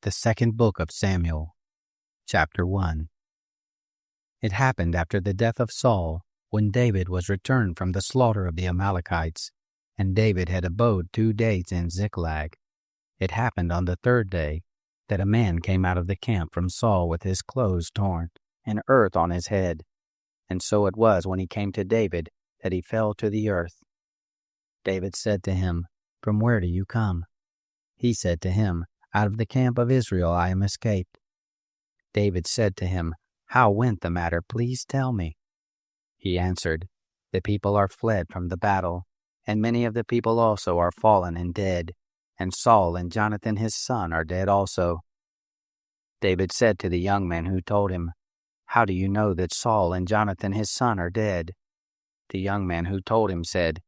The second book of Samuel, chapter 1. It happened after the death of Saul, when David was returned from the slaughter of the Amalekites, and David had abode 2 days in Ziklag. It happened on the 3rd day that a man came out of the camp from Saul with his clothes torn, and earth on his head. And so it was when he came to David that he fell to the earth. David said to him, "From where do you come?" He said to him, "Out of the camp of Israel I am escaped." David said to him, "How went the matter? Please tell me." He answered, "The people are fled from the battle, and many of the people also are fallen and dead, and Saul and Jonathan his son are dead also." David said to the young man who told him, "How do you know that Saul and Jonathan his son are dead?" The young man who told him said,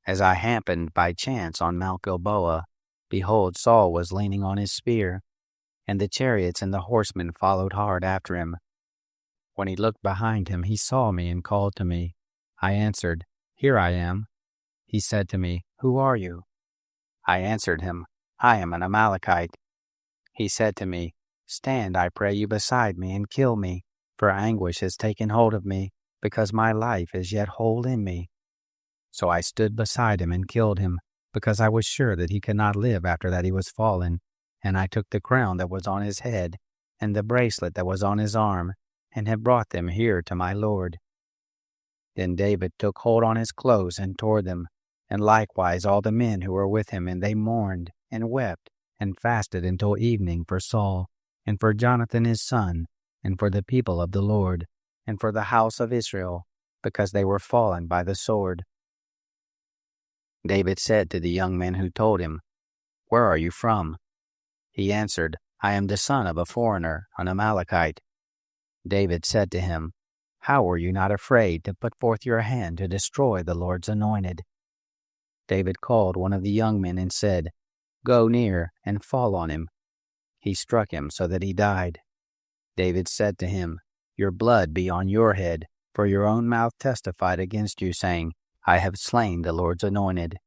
"As I happened by chance on Mount Gilboa, behold, Saul was leaning on his spear, and the chariots and the horsemen followed hard after him. When he looked behind him, he saw me and called to me. I answered, 'Here I am.' He said to me, 'Who are you?' I answered him, 'I am an Amalekite.' He said to me, 'Stand, I pray you, beside me and kill me, for anguish has taken hold of me, because my life is yet whole in me.' So I stood beside him and killed him, because I was sure that he could not live after that he was fallen. And I took the crown that was on his head, and the bracelet that was on his arm, and have brought them here to my lord." Then David took hold on his clothes and tore them, and likewise all the men who were with him, and they mourned, and wept, and fasted until evening for Saul, and for Jonathan his son, and for the people of the Lord, and for the house of Israel, because they were fallen by the sword. David said to the young men who told him, "Where are you from?" He answered, "I am the son of a foreigner, an Amalekite." David said to him, "How were you not afraid to put forth your hand to destroy the Lord's anointed?" David called one of the young men and said, "Go near and fall on him." He struck him so that he died. David said to him, "Your blood be on your head, for your own mouth testified against you, saying, 'I have slain the Lord's anointed.'"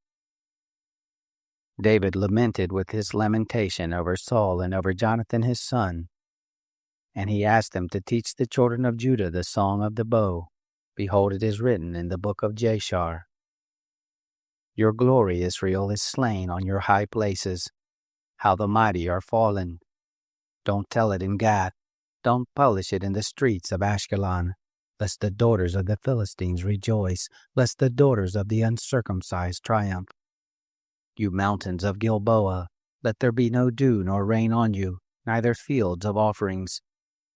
David lamented with his lamentation over Saul and over Jonathan his son. And he asked them to teach the children of Judah the song of the bow. Behold, it is written in the book of Jashar. "Your glory, Israel, is slain on your high places. How the mighty are fallen. Don't tell it in Gath. Don't publish it in the streets of Ashkelon, lest the daughters of the Philistines rejoice, lest the daughters of the uncircumcised triumph. You mountains of Gilboa, let there be no dew nor rain on you, neither fields of offerings.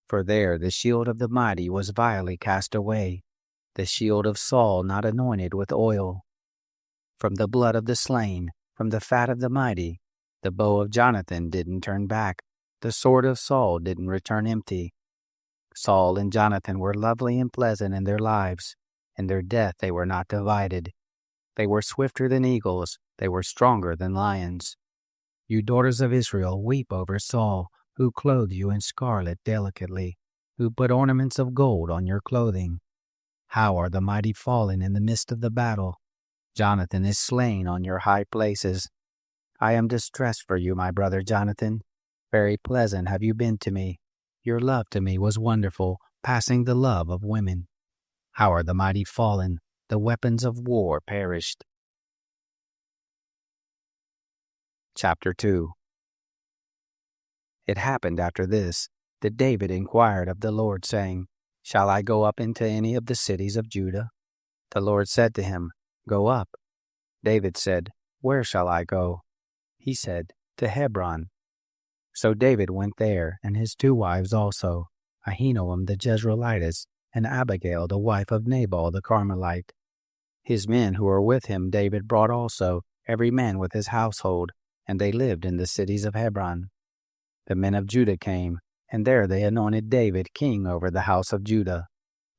For there the shield of the mighty was vilely cast away, the shield of Saul not anointed with oil. From the blood of the slain, from the fat of the mighty, the bow of Jonathan didn't turn back, the sword of Saul didn't return empty. Saul and Jonathan were lovely and pleasant in their lives. In their death they were not divided. They were swifter than eagles, they were stronger than lions. You daughters of Israel, weep over Saul, who clothed you in scarlet delicately, who put ornaments of gold on your clothing. How are the mighty fallen in the midst of the battle? Jonathan is slain on your high places. I am distressed for you, my brother Jonathan. Very pleasant have you been to me. Your love to me was wonderful, passing the love of women. How are the mighty fallen? The weapons of war perished. Chapter 2. It happened after this that David inquired of the Lord, saying, "Shall I go up into any of the cities of Judah?" The Lord said to him, "Go up." David said, "Where shall I go?" He said, "To Hebron." So David went there, and his 2 wives also, Ahinoam the Jezreelitess, and Abigail the wife of Nabal the Carmelite. His men who were with him David brought also, every man with his household, and they lived in the cities of Hebron. The men of Judah came, and there they anointed David king over the house of Judah.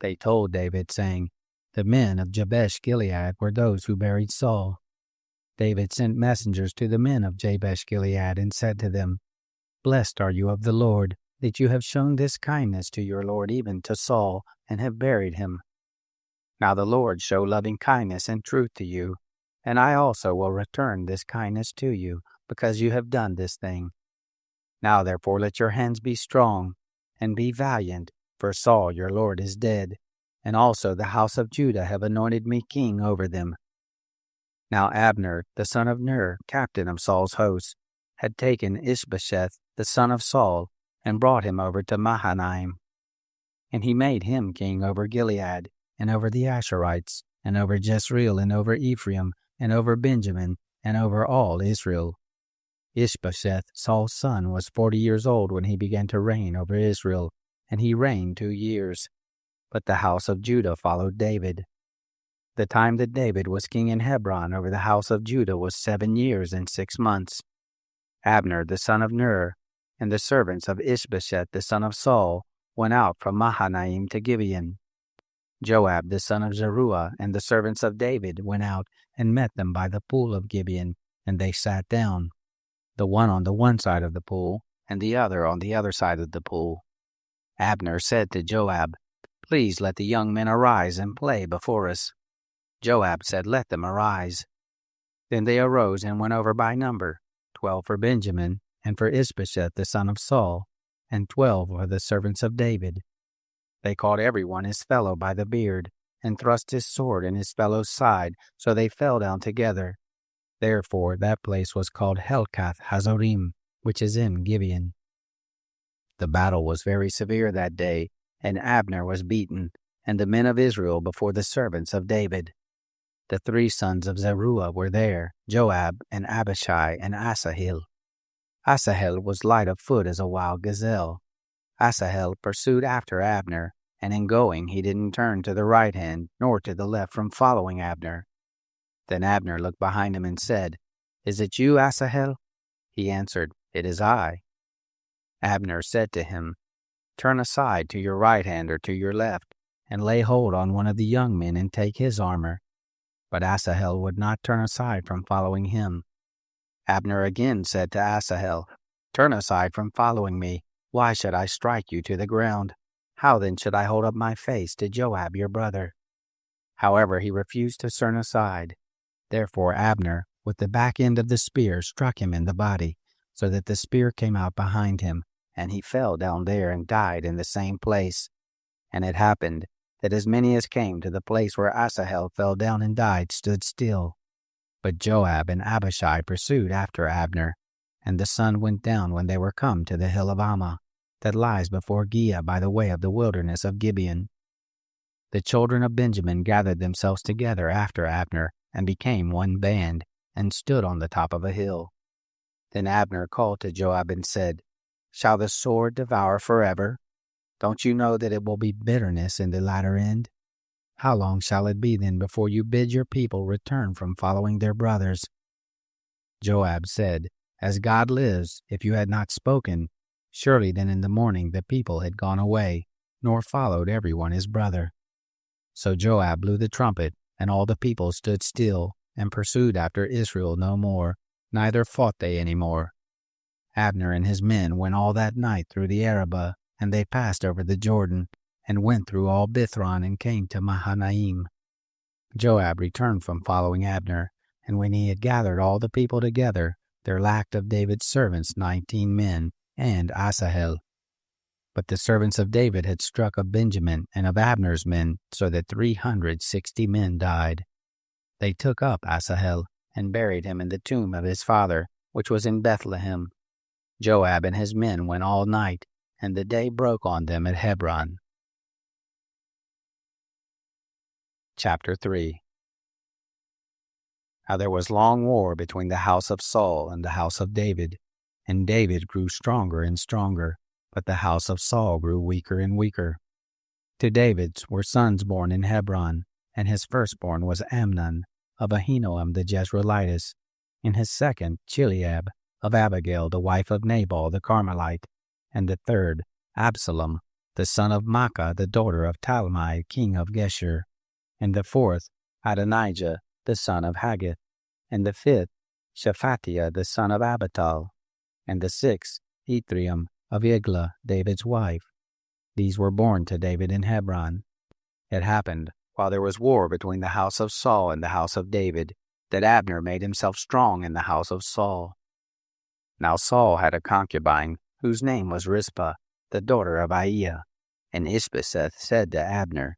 They told David, saying, "The men of Jabesh Gilead were those who buried Saul." David sent messengers to the men of Jabesh Gilead, and said to them, "Blessed are you of the Lord, that you have shown this kindness to your Lord, even to Saul, and have buried him. Now the Lord show loving kindness and truth to you, and I also will return this kindness to you, because you have done this thing." Now therefore let your hands be strong, and be valiant, for Saul your lord is dead, and also the house of Judah have anointed me king over them. Now Abner, the son of Ner, captain of Saul's host, had taken Ishbosheth, the son of Saul, and brought him over to Mahanaim. And he made him king over Gilead, and over the Asherites, and over Jezreel, and over Ephraim, and over Benjamin, and over all Israel. Ishbosheth, Saul's son, was 40 years old when he began to reign over Israel, and he reigned 2 years. But the house of Judah followed David. The time that David was king in Hebron over the house of Judah was 7 years and 6 months. Abner, the son of Ner, and the servants of Ishbosheth, the son of Saul, went out from Mahanaim to Gibeon. Joab, the son of Zeruiah, and the servants of David went out and met them by the pool of Gibeon, and they sat down, the one on the one side of the pool, and the other on the other side of the pool. Abner said to Joab, "Please let the young men arise and play before us." Joab said, "Let them arise." Then they arose and went over by number, 12 for Benjamin, and for Ishbosheth the son of Saul, and 12 for the servants of David. They caught every one his fellow by the beard, and thrust his sword in his fellow's side, so they fell down together. Therefore that place was called Helkath Hazorim, which is in Gibeon. The battle was very severe that day, and Abner was beaten, and the men of Israel before the servants of David. The 3 sons of Zeruiah were there, Joab, and Abishai, and Asahel. Asahel was light of foot as a wild gazelle. Asahel pursued after Abner, and in going he didn't turn to the right hand nor to the left from following Abner. Then Abner looked behind him and said, "Is it you, Asahel?" He answered, "It is I." Abner said to him, "Turn aside to your right hand or to your left, and lay hold on one of the young men and take his armor." But Asahel would not turn aside from following him. Abner again said to Asahel, "Turn aside from following me. Why should I strike you to the ground? How then should I hold up my face to Joab your brother?" However, he refused to turn aside. Therefore Abner, with the back end of the spear, struck him in the body, so that the spear came out behind him, and he fell down there and died in the same place. And it happened that as many as came to the place where Asahel fell down and died stood still. But Joab and Abishai pursued after Abner, and the sun went down when they were come to the hill of Ammah, that lies before Giah by the way of the wilderness of Gibeon. The children of Benjamin gathered themselves together after Abner, and became one band, and stood on the top of a hill. Then Abner called to Joab and said, "Shall the sword devour forever? Don't you know that it will be bitterness in the latter end? How long shall it be then before you bid your people return from following their brothers?" Joab said, "As God lives, if you had not spoken, surely then in the morning the people had gone away, nor followed every one his brother." So Joab blew the trumpet, and all the people stood still, and pursued after Israel no more, neither fought they any more. Abner and his men went all that night through the Arabah, and they passed over the Jordan, and went through all Bithron, and came to Mahanaim. Joab returned from following Abner, and when he had gathered all the people together, there lacked of David's servants 19 men, and Asahel. But the servants of David had struck of Benjamin and of Abner's men, so that 360 men died. They took up Asahel, and buried him in the tomb of his father, which was in Bethlehem. Joab and his men went all night, and the day broke on them at Hebron. Chapter 3. Now there was long war between the house of Saul and the house of David, and David grew stronger and stronger, but the house of Saul grew weaker and weaker. To David were sons born in Hebron, and his firstborn was Amnon, of Ahinoam the Jezreelitess, and his second Chileab, of Abigail the wife of Nabal the Carmelite, and the third Absalom, the son of Maacah the daughter of Talmai king of Geshur, and the fourth Adonijah the son of Haggith, and the fifth Shephatiah the son of Abital, and the sixth Ithream of Eglah David's wife. These were born to David in Hebron. It happened, while there was war between the house of Saul and the house of David, that Abner made himself strong in the house of Saul. Now Saul had a concubine, whose name was Rizpah, the daughter of Aiah. And Ishbosheth said to Abner,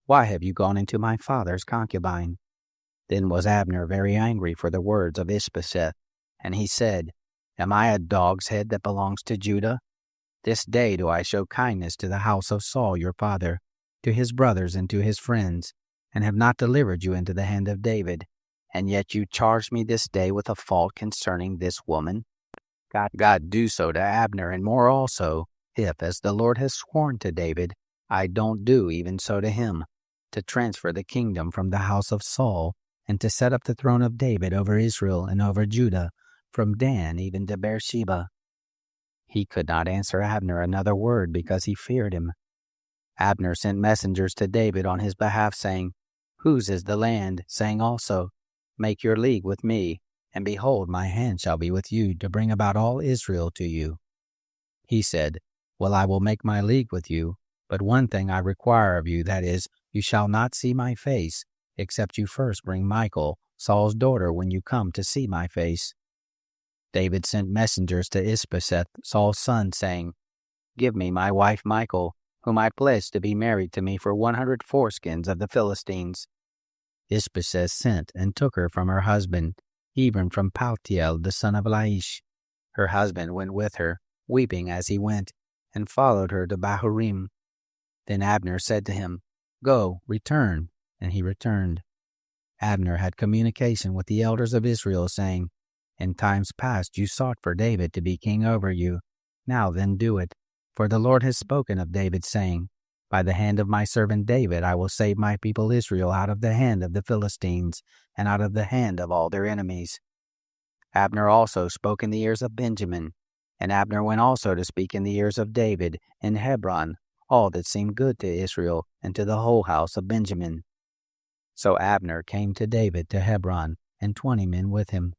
Why have you gone into my father's concubine? Then was Abner very angry for the words of Ishbosheth, and he said, Am I a dog's head that belongs to Judah? This day do I show kindness to the house of Saul your father, to his brothers and to his friends, and have not delivered you into the hand of David. And yet you charge me this day with a fault concerning this woman. God do so to Abner, and more also, if, as the Lord has sworn to David, I don't do even so to him, to transfer the kingdom from the house of Saul, and to set up the throne of David over Israel and over Judah, from Dan even to Beersheba. He could not answer Abner another word because he feared him. Abner sent messengers to David on his behalf, saying, Whose is the land? Saying also, Make your league with me, and behold, my hand shall be with you to bring about all Israel to you. He said, Well, I will make my league with you, but one thing I require of you, that is, you shall not see my face, except you first bring Michal, Saul's daughter, when you come to see my face. David sent messengers to Ishbosheth, Saul's son, saying, Give me my wife Michal, whom I pledged to be married to me for 100 foreskins of the Philistines. Ishbosheth sent and took her from her husband, even from Paltiel the son of Laish. Her husband went with her, weeping as he went, and followed her to Bahurim. Then Abner said to him, Go, return. And he returned. Abner had communication with the elders of Israel, saying, In times past you sought for David to be king over you. Now then do it. For the Lord has spoken of David, saying, By the hand of my servant David I will save my people Israel out of the hand of the Philistines, and out of the hand of all their enemies. Abner also spoke in the ears of Benjamin, and Abner went also to speak in the ears of David in Hebron, all that seemed good to Israel and to the whole house of Benjamin. So Abner came to David to Hebron, and 20 men with him.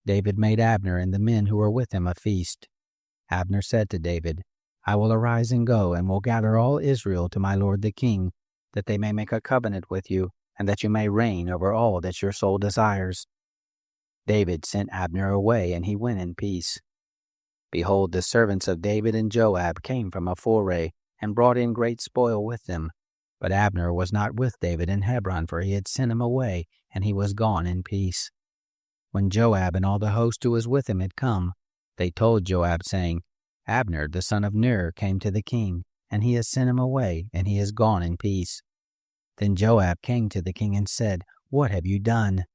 David made Abner and the men who were with him a feast. Abner said to David, I will arise and go, and will gather all Israel to my lord the king, that they may make a covenant with you, and that you may reign over all that your soul desires. David sent Abner away, and he went in peace. Behold, the servants of David and Joab came from a foray, and brought in great spoil with them. But Abner was not with David in Hebron, for he had sent him away, and he was gone in peace. When Joab and all the host who was with him had come, they told Joab, saying, Abner the son of Ner came to the king, and he has sent him away, and he is gone in peace. Then Joab came to the king and said, What have you done?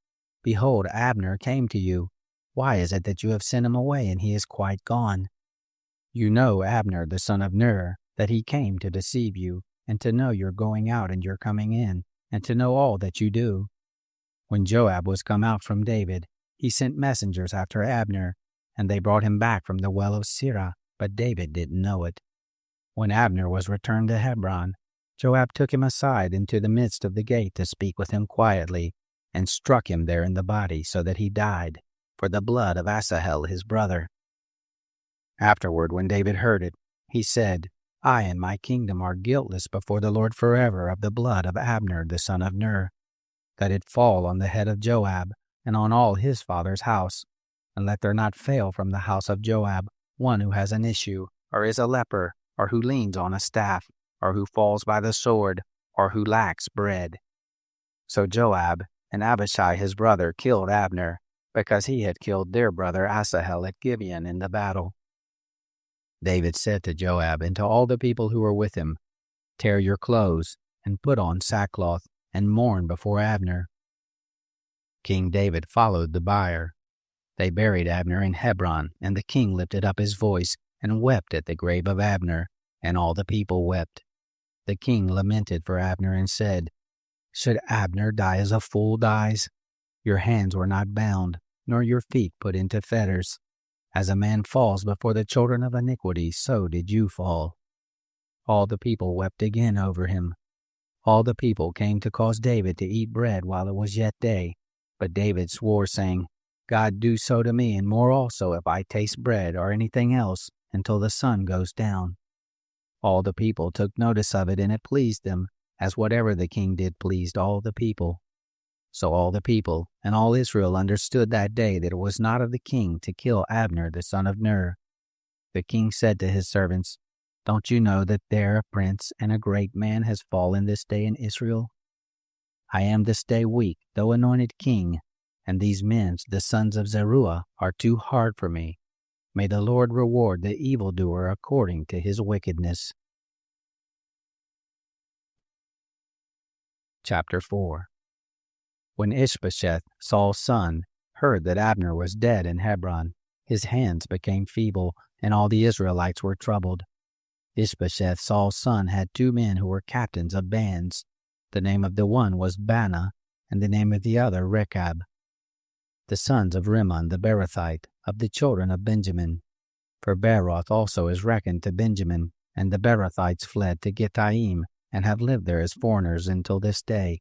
Behold, Abner came to you. Why is it that you have sent him away, and he is quite gone? You know Abner the son of Ner, that he came to deceive you, and to know your going out and your coming in, and to know all that you do. When Joab was come out from David, he sent messengers after Abner, and they brought him back from the well of Sirah, but David didn't know it. When Abner was returned to Hebron, Joab took him aside into the midst of the gate to speak with him quietly, and struck him there in the body, so that he died, for the blood of Asahel his brother. Afterward, when David heard it, he said, I and my kingdom are guiltless before the Lord forever of the blood of Abner the son of Ner. That it fall on the head of Joab, and on all his father's house, and let there not fail from the house of Joab one who has an issue, or is a leper, or who leans on a staff, or who falls by the sword, or who lacks bread. So Joab and Abishai his brother killed Abner, because he had killed their brother Asahel at Gibeon in the battle. David said to Joab and to all the people who were with him, Tear your clothes, and put on sackcloth, and mourn before Abner. King David followed the bier. They buried Abner in Hebron, and the king lifted up his voice, and wept at the grave of Abner, and all the people wept. The king lamented for Abner, and said, Should Abner die as a fool dies? Your hands were not bound, nor your feet put into fetters. As a man falls before the children of iniquity, so did you fall. All the people wept again over him. All the people came to cause David to eat bread while it was yet day. But David swore, saying, God do so to me, and more also, if I taste bread or anything else, until the sun goes down. All the people took notice of it, and it pleased them, as whatever the king did pleased all the people. So all the people and all Israel understood that day that it was not of the king to kill Abner the son of Ner. the king said to his servants, "Don't you know that there a prince and a great man has fallen this day in Israel? I am this day weak, though anointed king, and these men, the sons of Zeruiah, are too hard for me. May the Lord reward the evildoer according to his wickedness." Chapter 4. When Ishbosheth, Saul's son, heard that Abner was dead in Hebron, his hands became feeble, and all the Israelites were troubled. Ishbosheth, Saul's son, had 2 men who were captains of bands. The name of the one was Baanah, and the name of the other Rechab, the sons of Rimmon the Beerothite, of the children of Benjamin. For Beeroth also is reckoned to Benjamin, and the Beerothites fled to Gittaim, and have lived there as foreigners until this day.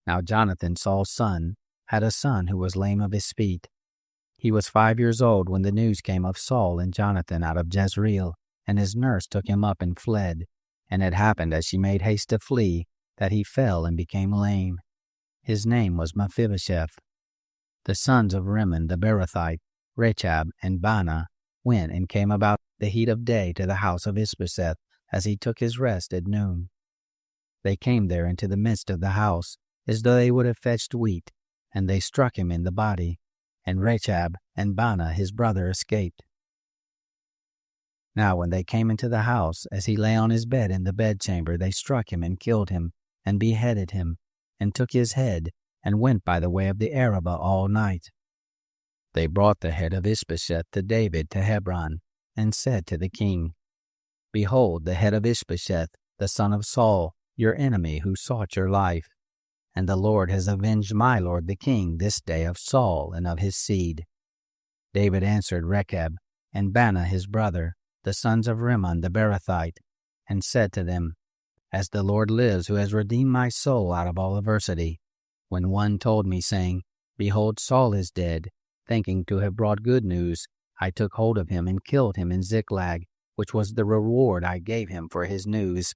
Now Jonathan, Saul's son, had a son who was lame of his feet. He was 5 years old when the news came of Saul and Jonathan out of Jezreel, and his nurse took him up and fled. And it happened, as she made haste to flee, that he fell and became lame. His name was Mephibosheth. The sons of Rimmon the Beerothite, Rechab and Baanah, went and came about the heat of day to the house of Ishbosheth, as he took his rest at noon. They came there into the midst of the house, as though they would have fetched wheat, and they struck him in the body, and Rechab and Baanah his brother escaped. Now when they came into the house, as he lay on his bed in the bedchamber, they struck him and killed him, and beheaded him, and took his head, and went by the way of the Arabah all night. They brought the head of Ishbosheth to David to Hebron, and said to the king, "Behold, the head of Ishbosheth, the son of Saul, your enemy who sought your life. And the Lord has avenged my lord the king this day of Saul and of his seed." David answered Rechab and Baanah his brother, the sons of Rimmon the Beerothite, and said to them, "As the Lord lives, who has redeemed my soul out of all adversity, when one told me, saying, 'Behold, Saul is dead,' thinking to have brought good news, I took hold of him and killed him in Ziklag, which was the reward I gave him for his news.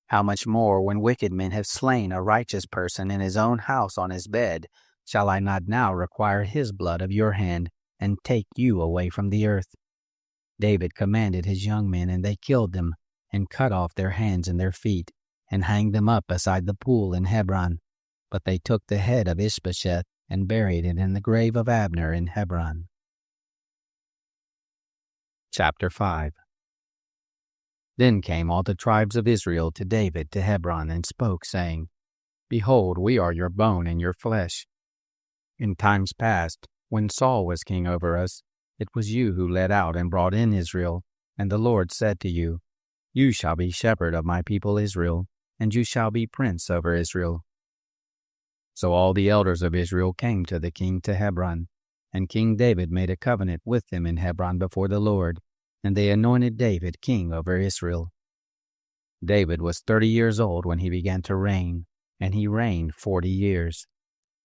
How much more, when wicked men have slain a righteous person in his own house on his bed, shall I not now require his blood of your hand, and take you away from the earth?" David commanded his young men, and they killed them, and cut off their hands and their feet, and hanged them up beside the pool in Hebron. But they took the head of Ishbosheth, and buried it in the grave of Abner in Hebron. Chapter 5. Then came all the tribes of Israel to David to Hebron, and spoke, saying, "Behold, we are your bone and your flesh. In times past, when Saul was king over us, it was you who led out and brought in Israel, and the Lord said to you, 'You shall be shepherd of my people Israel, and you shall be prince over Israel.' So all the elders of Israel came to the king to Hebron, and King David made a covenant with them in Hebron before the Lord, and they anointed David king over Israel. David was 30 years old when he began to reign, and he reigned 40 years.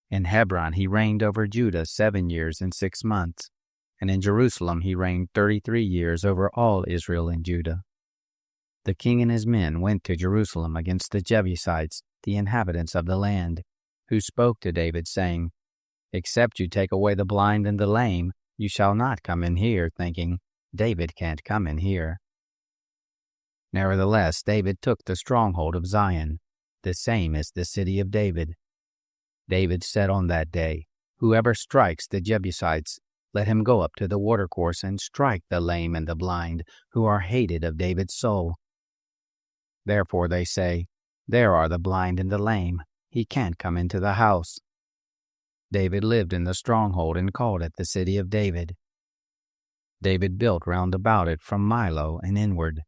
In Hebron he reigned over Judah 7 years and 6 months, and in Jerusalem he reigned 33 years over all Israel and Judah. The king and his men went to Jerusalem against the Jebusites, the inhabitants of the land, who spoke to David, saying, "Except you take away the blind and the lame, you shall not come in here," thinking, "David can't come in here." Nevertheless, David took the stronghold of Zion, the same as the city of David. David said on that day, "Whoever strikes the Jebusites, let him go up to the watercourse and strike the lame and the blind, who are hated of David's soul." Therefore they say, "There are the blind and the lame, he can't come into the house." David lived in the stronghold and called it the city of David. David built round about it from Milo and inward.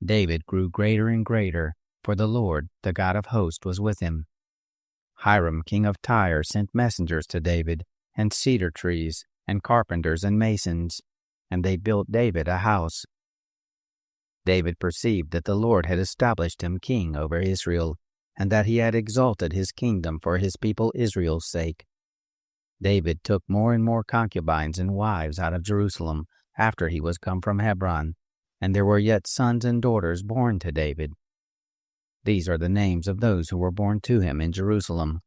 David grew greater and greater, for the Lord, the God of hosts, was with him. Hiram king of Tyre sent messengers to David, and cedar trees, and carpenters and masons, and they built David a house. David perceived that the Lord had established him king over Israel, and that he had exalted his kingdom for his people Israel's sake. David took more and more concubines and wives out of Jerusalem after he was come from Hebron, and there were yet sons and daughters born to David. These are the names of those who were born to him in Jerusalem: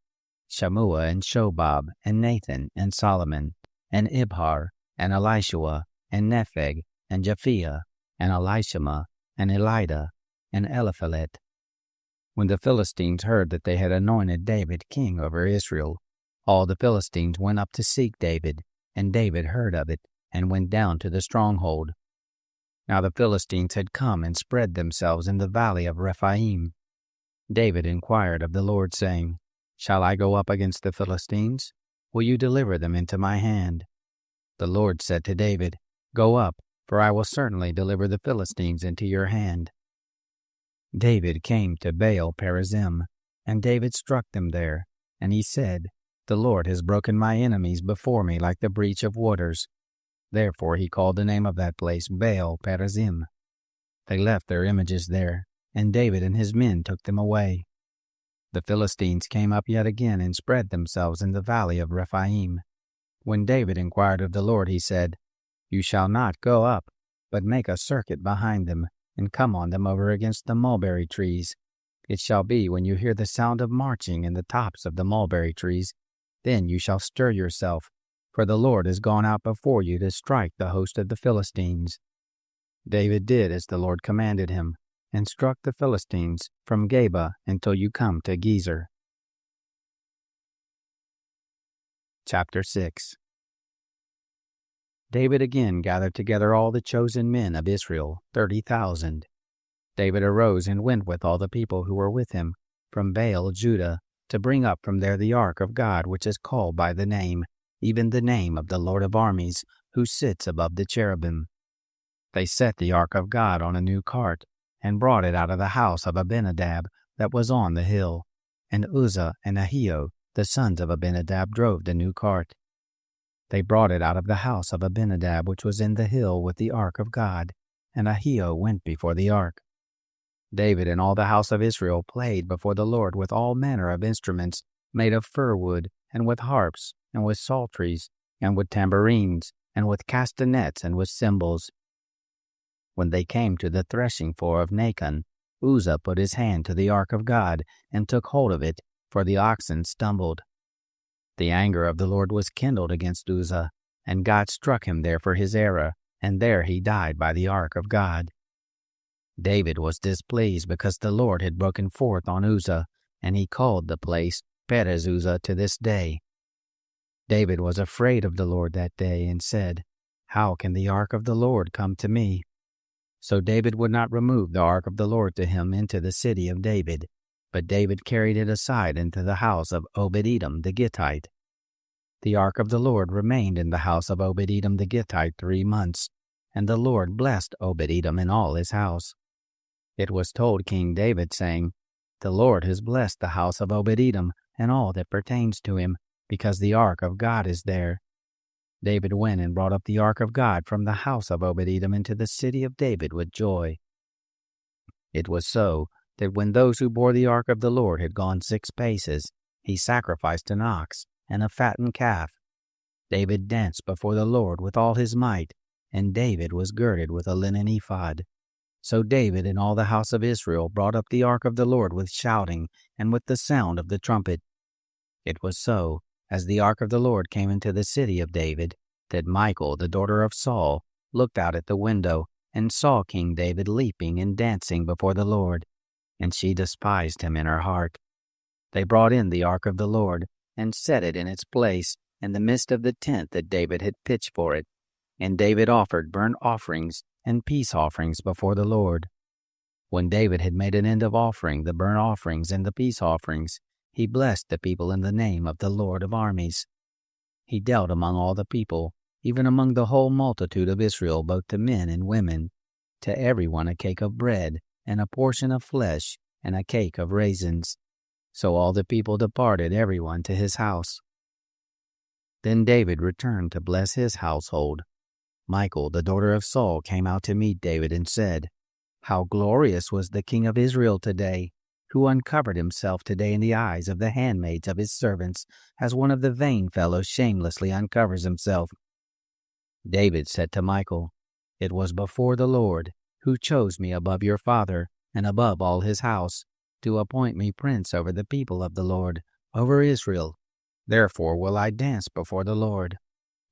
Shammua and Shobab, and Nathan, and Solomon, and Ibhar, and Elishua, and Nepheg, and Japhia, and Elishama, and Elida, and Eliphalet. When the Philistines heard that they had anointed David king over Israel, all the Philistines went up to seek David, and David heard of it, and went down to the stronghold. Now the Philistines had come and spread themselves in the valley of Rephaim. David inquired of the Lord, saying, Shall I go up against the Philistines? Will you deliver them into my hand? The Lord said to David, Go up, for I will certainly deliver the Philistines into your hand. David came to Baal Perazim, and David struck them there, and he said, The Lord has broken my enemies before me like the breach of waters. Therefore he called the name of that place Baal Perazim. They left their images there, and David and his men took them away. The Philistines came up yet again and spread themselves in the valley of Rephaim. When David inquired of the Lord, he said, You shall not go up, but make a circuit behind them, and come on them over against the mulberry trees. It shall be when you hear the sound of marching in the tops of the mulberry trees, then you shall stir yourself, for the Lord has gone out before you to strike the host of the Philistines. David did as the Lord commanded him, and struck the Philistines from Geba until you come to Gezer. Chapter 6. David again gathered together all the chosen men of Israel, 30,000. David arose and went with all the people who were with him from Baal, Judah, to bring up from there the ark of God, which is called by the name, even the name of the Lord of armies, who sits above the cherubim. They set the ark of God on a new cart, and brought it out of the house of Abinadab that was on the hill. And Uzzah and Ahio, the sons of Abinadab, drove the new cart. They brought it out of the house of Abinadab which was in the hill with the ark of God, and Ahio went before the ark. David and all the house of Israel played before the Lord with all manner of instruments made of fir wood, and with harps, and with psalteries, and with tambourines, and with castanets, and with cymbals. When they came to the threshing floor of Nacon, Uzzah put his hand to the ark of God, and took hold of it, for the oxen stumbled. The anger of the Lord was kindled against Uzzah, and God struck him there for his error, and there he died by the ark of God. David was displeased because the Lord had broken forth on Uzzah, and he called the place Perez Uzzah to this day. David was afraid of the Lord that day, and said, How can the ark of the Lord come to me? So David would not remove the ark of the Lord to him into the city of David, but David carried it aside into the house of Obed-Edom the Gittite. The ark of the Lord remained in the house of Obed-Edom the Gittite 3 months, and the Lord blessed Obed-Edom and all his house. It was told King David, saying, The Lord has blessed the house of Obed-Edom and all that pertains to him, because the ark of God is there. David went and brought up the ark of God from the house of Obed-Edom into the city of David with joy. It was so that when those who bore the ark of the Lord had gone 6 paces, he sacrificed an ox and a fattened calf. David danced before the Lord with all his might, and David was girded with a linen ephod. So David and all the house of Israel brought up the ark of the Lord with shouting and with the sound of the trumpet. It was so, as the ark of the Lord came into the city of David, that Michal, the daughter of Saul, looked out at the window and saw King David leaping and dancing before the Lord, and she despised him in her heart. They brought in the ark of the Lord and set it in its place in the midst of the tent that David had pitched for it, and David offered burnt offerings and peace offerings before the Lord. When David had made an end of offering the burnt offerings and the peace offerings, he blessed the people in the name of the Lord of armies. He dealt among all the people, even among the whole multitude of Israel, both to men and women, to every one a cake of bread, and a portion of flesh, and a cake of raisins. So all the people departed, every one to his house. Then David returned to bless his household. Michal, the daughter of Saul, came out to meet David and said, How glorious was the king of Israel today, who uncovered himself today in the eyes of the handmaids of his servants, as one of the vain fellows shamelessly uncovers himself. David said to Michal, It was before the Lord, who chose me above your father, and above all his house, to appoint me prince over the people of the Lord, over Israel. Therefore will I dance before the Lord.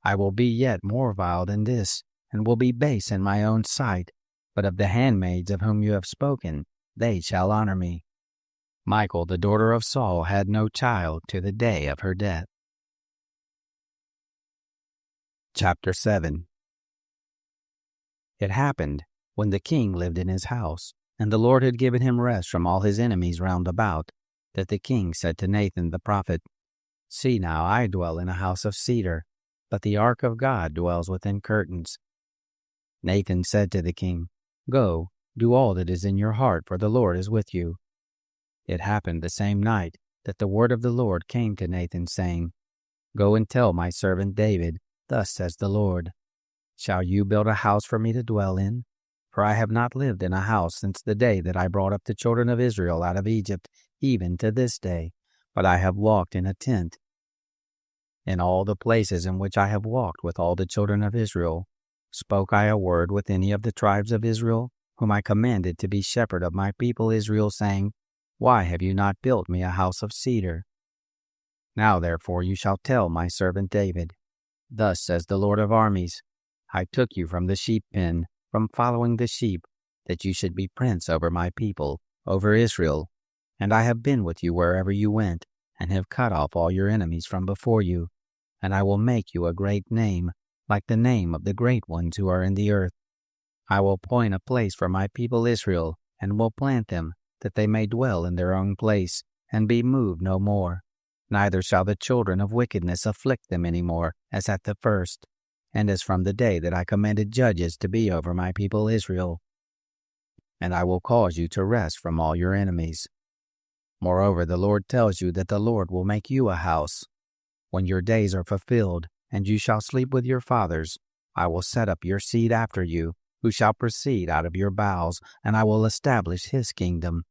I will be yet more vile than this, and will be base in my own sight, but of the handmaids of whom you have spoken, they shall honor me." Michal, the daughter of Saul, had no child to the day of her death. Chapter 7. It happened, when the king lived in his house, and the Lord had given him rest from all his enemies round about, that the king said to Nathan the prophet, "See now, I dwell in a house of cedar, but the ark of God dwells within curtains." Nathan said to the king, "Go, do all that is in your heart, for the Lord is with you." It happened the same night that the word of the Lord came to Nathan, saying, "Go and tell my servant David, thus says the Lord, Shall you build a house for me to dwell in? For I have not lived in a house since the day that I brought up the children of Israel out of Egypt, even to this day, but I have walked in a tent. In all the places in which I have walked with all the children of Israel, spoke I a word with any of the tribes of Israel, whom I commanded to be shepherd of my people Israel, saying, Why have you not built me a house of cedar? Now therefore you shall tell my servant David, Thus says the Lord of armies, I took you from the sheep pen, from following the sheep, that you should be prince over my people, over Israel. And I have been with you wherever you went, and have cut off all your enemies from before you. And I will make you a great name, like the name of the great ones who are in the earth. I will appoint a place for my people Israel, and will plant them, that they may dwell in their own place, and be moved no more. Neither shall the children of wickedness afflict them any more, as at the first, and as from the day that I commanded judges to be over my people Israel. And I will cause you to rest from all your enemies. Moreover, the Lord tells you that the Lord will make you a house. When your days are fulfilled, and you shall sleep with your fathers, I will set up your seed after you, who shall proceed out of your bowels, and I will establish his kingdom.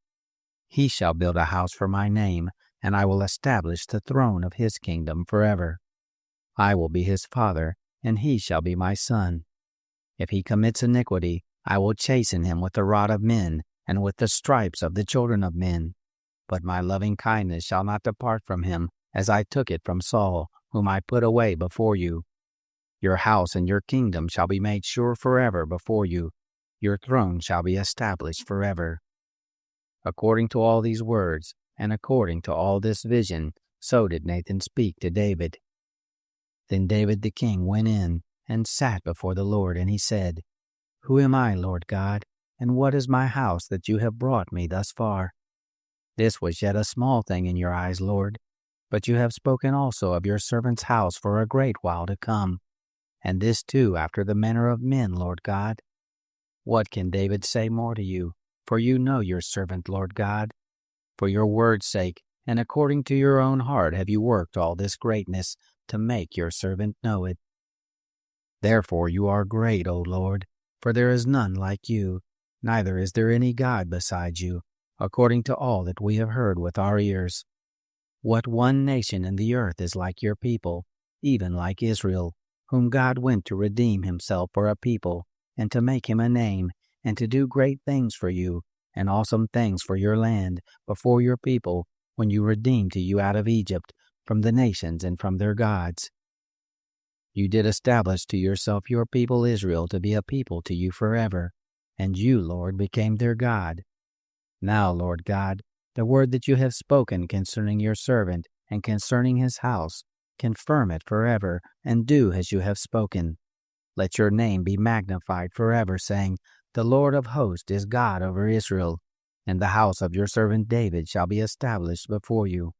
He shall build a house for my name, and I will establish the throne of his kingdom forever. I will be his father, and he shall be my son. If he commits iniquity, I will chasten him with the rod of men, and with the stripes of the children of men. But my loving kindness shall not depart from him, as I took it from Saul, whom I put away before you. Your house and your kingdom shall be made sure forever before you. Your throne shall be established forever. According to all these words, and according to all this vision, so did Nathan speak to David. Then David the king went in, and sat before the Lord, and he said, Who am I, Lord God, and what is my house that you have brought me thus far? This was yet a small thing in your eyes, Lord, but you have spoken also of your servant's house for a great while to come, and this too after the manner of men, Lord God. What can David say more to you? For you know your servant, Lord God. For your word's sake, and according to your own heart have you worked all this greatness, to make your servant know it. Therefore you are great, O Lord, for there is none like you, neither is there any God beside you, according to all that we have heard with our ears. What one nation in the earth is like your people, even like Israel, whom God went to redeem himself for a people, and to make him a name, and to do great things for you, and awesome things for your land, before your people, when you redeemed to you out of Egypt, from the nations and from their gods. You did establish to yourself your people Israel to be a people to you forever, and you, Lord, became their God. Now, Lord God, the word that you have spoken concerning your servant and concerning his house, confirm it forever, and do as you have spoken. Let your name be magnified forever, saying, The Lord of hosts is God over Israel, and the house of your servant David shall be established before you.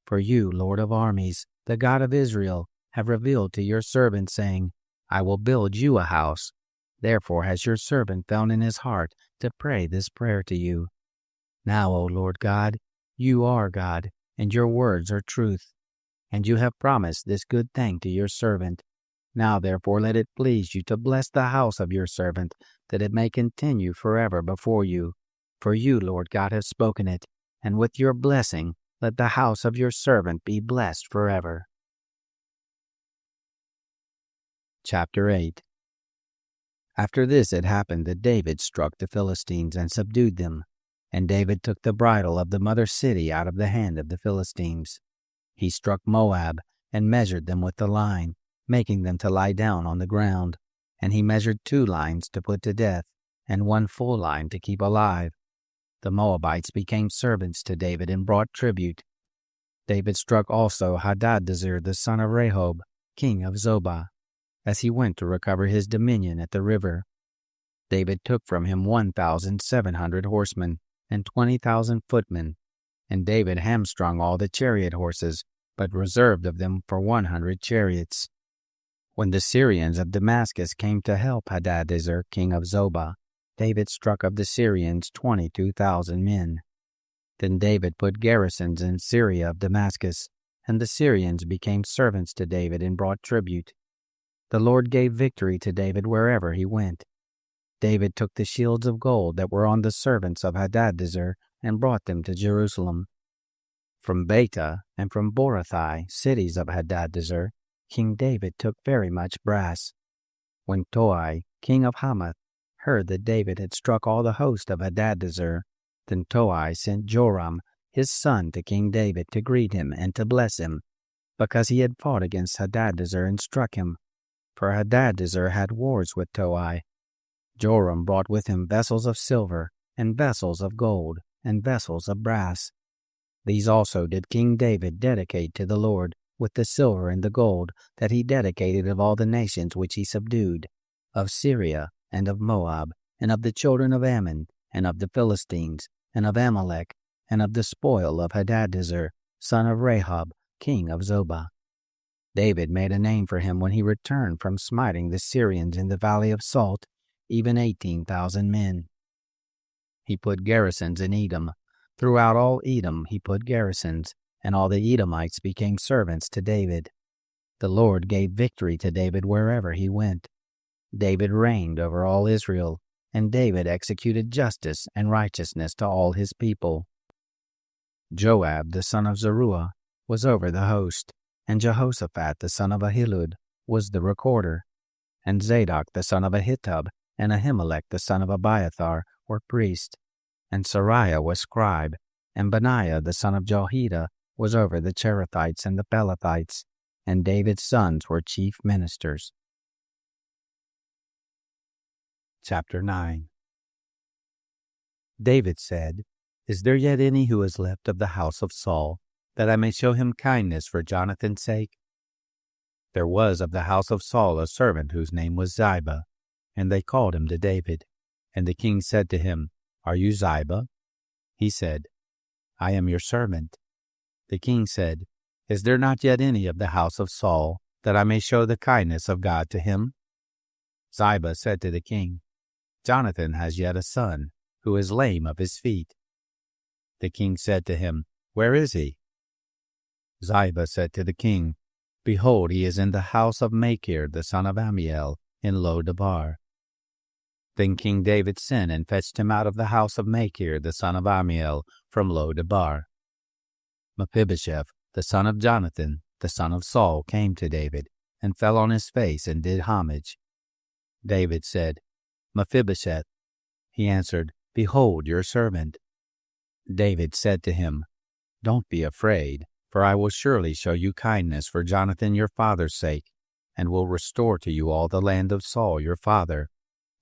For you, Lord of armies, the God of Israel, have revealed to your servant, saying, I will build you a house. Therefore has your servant found in his heart to pray this prayer to you. Now, O Lord God, you are God, and your words are truth. And you have promised this good thing to your servant. Now therefore let it please you to bless the house of your servant, that it may continue forever before you. For you, Lord God, have spoken it, and with your blessing let the house of your servant be blessed forever. Chapter 8. After this it happened that David struck the Philistines and subdued them, and David took the bridle of the mother city out of the hand of the Philistines. He struck Moab, and measured them with the line, making them to lie down on the ground, and he measured 2 lines to put to death, and 1 full line to keep alive. The Moabites became servants to David and brought tribute. David struck also Hadadezer the son of Rehob, king of Zobah, as he went to recover his dominion at the river. David took from him 1,700 horsemen and 20,000 footmen, and David hamstrung all the chariot horses, but reserved of them for 100 chariots. When the Syrians of Damascus came to help Hadadezer king of Zobah, David struck of the Syrians 22,000 men. Then David put garrisons in Syria of Damascus, and the Syrians became servants to David and brought tribute. The Lord gave victory to David wherever he went. David took the shields of gold that were on the servants of Hadadezer and brought them to Jerusalem. From Beta and from Borathai, cities of Hadadezer, King David took very much brass. When Toi, king of Hamath, heard that David had struck all the host of Hadadezer, then Toi sent Joram, his son, to King David to greet him and to bless him, because he had fought against Hadadezer and struck him. For Hadadezer had wars with Toi. Joram brought with him vessels of silver, and vessels of gold, and vessels of brass. These also did King David dedicate to the Lord, with the silver and the gold that he dedicated of all the nations which he subdued, of Syria, and of Moab, and of the children of Ammon, and of the Philistines, and of Amalek, and of the spoil of Hadadezer, son of Rehob, king of Zobah. David made a name for him when he returned from smiting the Syrians in the valley of Salt, even 18,000 men. He put garrisons in Edom. Throughout all Edom he put garrisons, and all the Edomites became servants to David. The Lord gave victory to David wherever he went. David reigned over all Israel, and David executed justice and righteousness to all his people. Joab the son of Zeruiah was over the host, and Jehoshaphat the son of Ahilud was the recorder, and Zadok the son of Ahitub and Ahimelech the son of Abiathar were priests, and Sariah was scribe, and Benaiah the son of Jehoiada was over the Cherethites and the Pelethites, and David's sons were chief ministers. Chapter 9. David said, Is there yet any who is left of the house of Saul, that I may show him kindness for Jonathan's sake? There was of the house of Saul a servant whose name was Ziba, and they called him to David. And the king said to him, Are you Ziba? He said, I am your servant. The king said, Is there not yet any of the house of Saul, that I may show the kindness of God to him? Ziba said to the king, Jonathan has yet a son, who is lame of his feet. The king said to him, Where is he? Ziba said to the king, Behold, he is in the house of Machir the son of Ammiel, in Lo-debar. Then King David sent and fetched him out of the house of Machir the son of Ammiel from Lo-debar. Mephibosheth, the son of Jonathan, the son of Saul, came to David, and fell on his face and did homage. David said, Mephibosheth. He answered, Behold your servant. David said to him, Don't be afraid, for I will surely show you kindness for Jonathan your father's sake, and will restore to you all the land of Saul your father,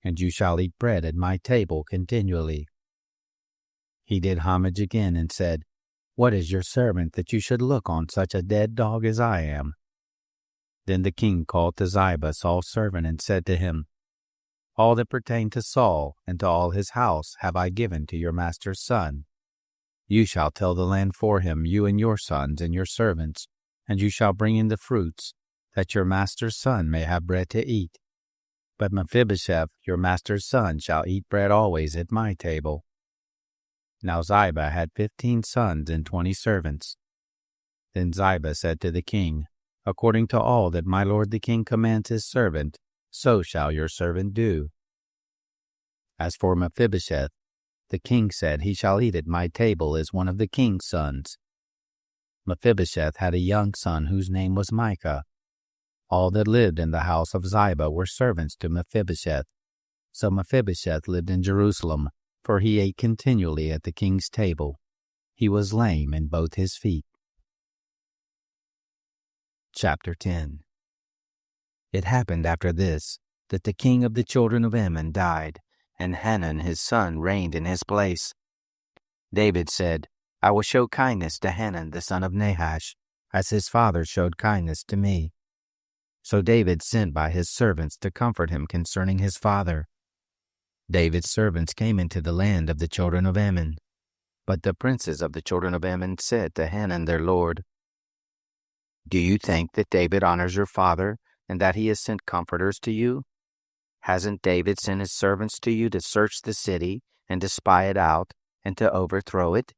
and you shall eat bread at my table continually. He did homage again and said, What is your servant that you should look on such a dead dog as I am? Then the king called to Ziba Saul's servant and said to him, All that pertained to Saul and to all his house have I given to your master's son. You shall till the land for him, you and your sons and your servants, and you shall bring in the fruits, that your master's son may have bread to eat. But Mephibosheth, your master's son, shall eat bread always at my table. Now Ziba had 15 sons and 20 servants. Then Ziba said to the king, According to all that my lord the king commands his servant, so shall your servant do. As for Mephibosheth, the king said, He shall eat at my table as one of the king's sons. Mephibosheth had a young son whose name was Micah. All that lived in the house of Ziba were servants to Mephibosheth. So Mephibosheth lived in Jerusalem, for he ate continually at the king's table. He was lame in both his feet. Chapter 10. It happened after this, that the king of the children of Ammon died, and Hanun his son reigned in his place. David said, I will show kindness to Hanun the son of Nahash, as his father showed kindness to me. So David sent by his servants to comfort him concerning his father. David's servants came into the land of the children of Ammon. But the princes of the children of Ammon said to Hanun their lord, Do you think that David honors your father, and that he has sent comforters to you? Hasn't David sent his servants to you to search the city, and to spy it out, and to overthrow it?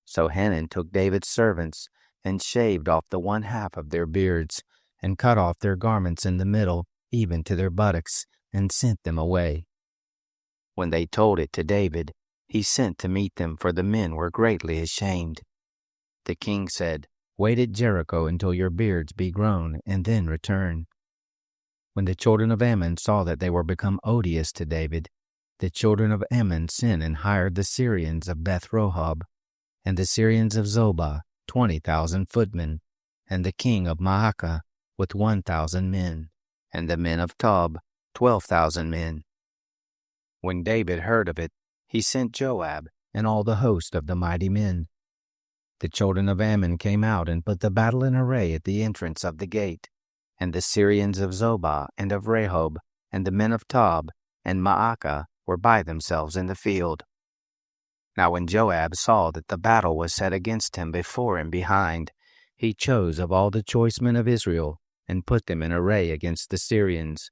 So Hanun took David's servants, and shaved off the one half of their beards, and cut off their garments in the middle, even to their buttocks, and sent them away. When they told it to David, he sent to meet them, for the men were greatly ashamed. The king said, Wait at Jericho until your beards be grown, and then return. When the children of Ammon saw that they were become odious to David, the children of Ammon sent and hired the Syrians of Beth-Rehob, and the Syrians of Zobah, 20,000 footmen, and the king of Maacah with 1,000 men, and the men of Tob, 12,000 men. When David heard of it, he sent Joab and all the host of the mighty men. The children of Ammon came out and put the battle in array at the entrance of the gate, and the Syrians of Zobah and of Rehob, and the men of Tob and Maacah were by themselves in the field. Now when Joab saw that the battle was set against him before and behind, he chose of all the choice men of Israel, and put them in array against the Syrians.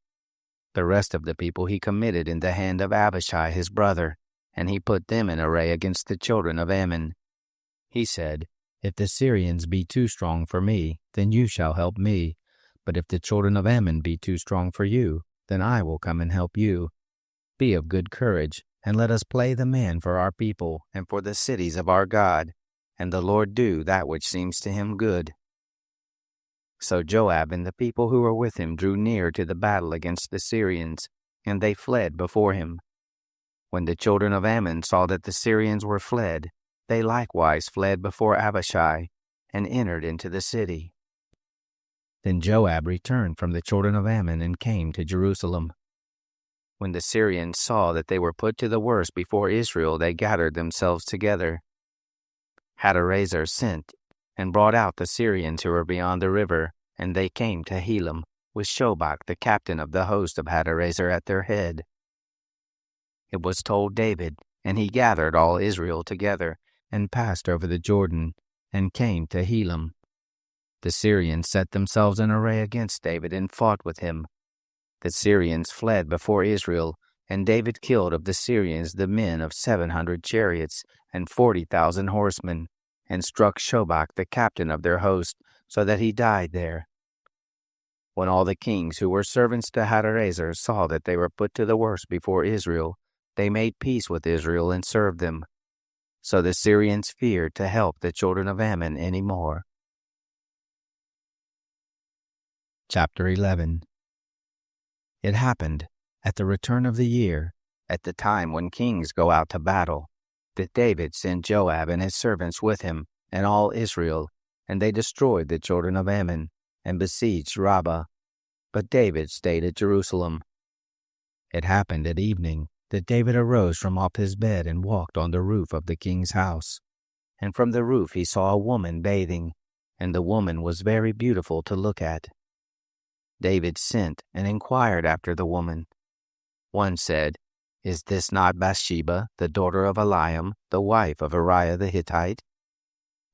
The rest of the people he committed in the hand of Abishai his brother, and he put them in array against the children of Ammon. He said, If the Syrians be too strong for me, then you shall help me. But if the children of Ammon be too strong for you, then I will come and help you. Be of good courage, and let us play the man for our people and for the cities of our God, and the Lord do that which seems to him good. So Joab and the people who were with him drew near to the battle against the Syrians, and they fled before him. When the children of Ammon saw that the Syrians were fled, they likewise fled before Abishai, and entered into the city. Then Joab returned from the children of Ammon and came to Jerusalem. When the Syrians saw that they were put to the worse before Israel, they gathered themselves together. Hadarezer sent and brought out the Syrians who were beyond the river, and they came to Helam, with Shobach the captain of the host of Hadarezer at their head. It was told David, and he gathered all Israel together, and passed over the Jordan, and came to Helam. The Syrians set themselves in array against David and fought with him. The Syrians fled before Israel, and David killed of the Syrians the men of 700 chariots and 40,000 horsemen, and struck Shobach the captain of their host, so that he died there. When all the kings who were servants to Hadarezer saw that they were put to the worse before Israel, they made peace with Israel and served them. So the Syrians feared to help the children of Ammon any more. Chapter 11. It happened, at the return of the year, at the time when kings go out to battle, that David sent Joab and his servants with him, and all Israel, and they destroyed the children of Ammon, and besieged Rabbah. But David stayed at Jerusalem. It happened at evening that David arose from off his bed and walked on the roof of the king's house. And from the roof he saw a woman bathing, and the woman was very beautiful to look at. David sent and inquired after the woman. One said, Is this not Bathsheba, the daughter of Eliam, the wife of Uriah the Hittite?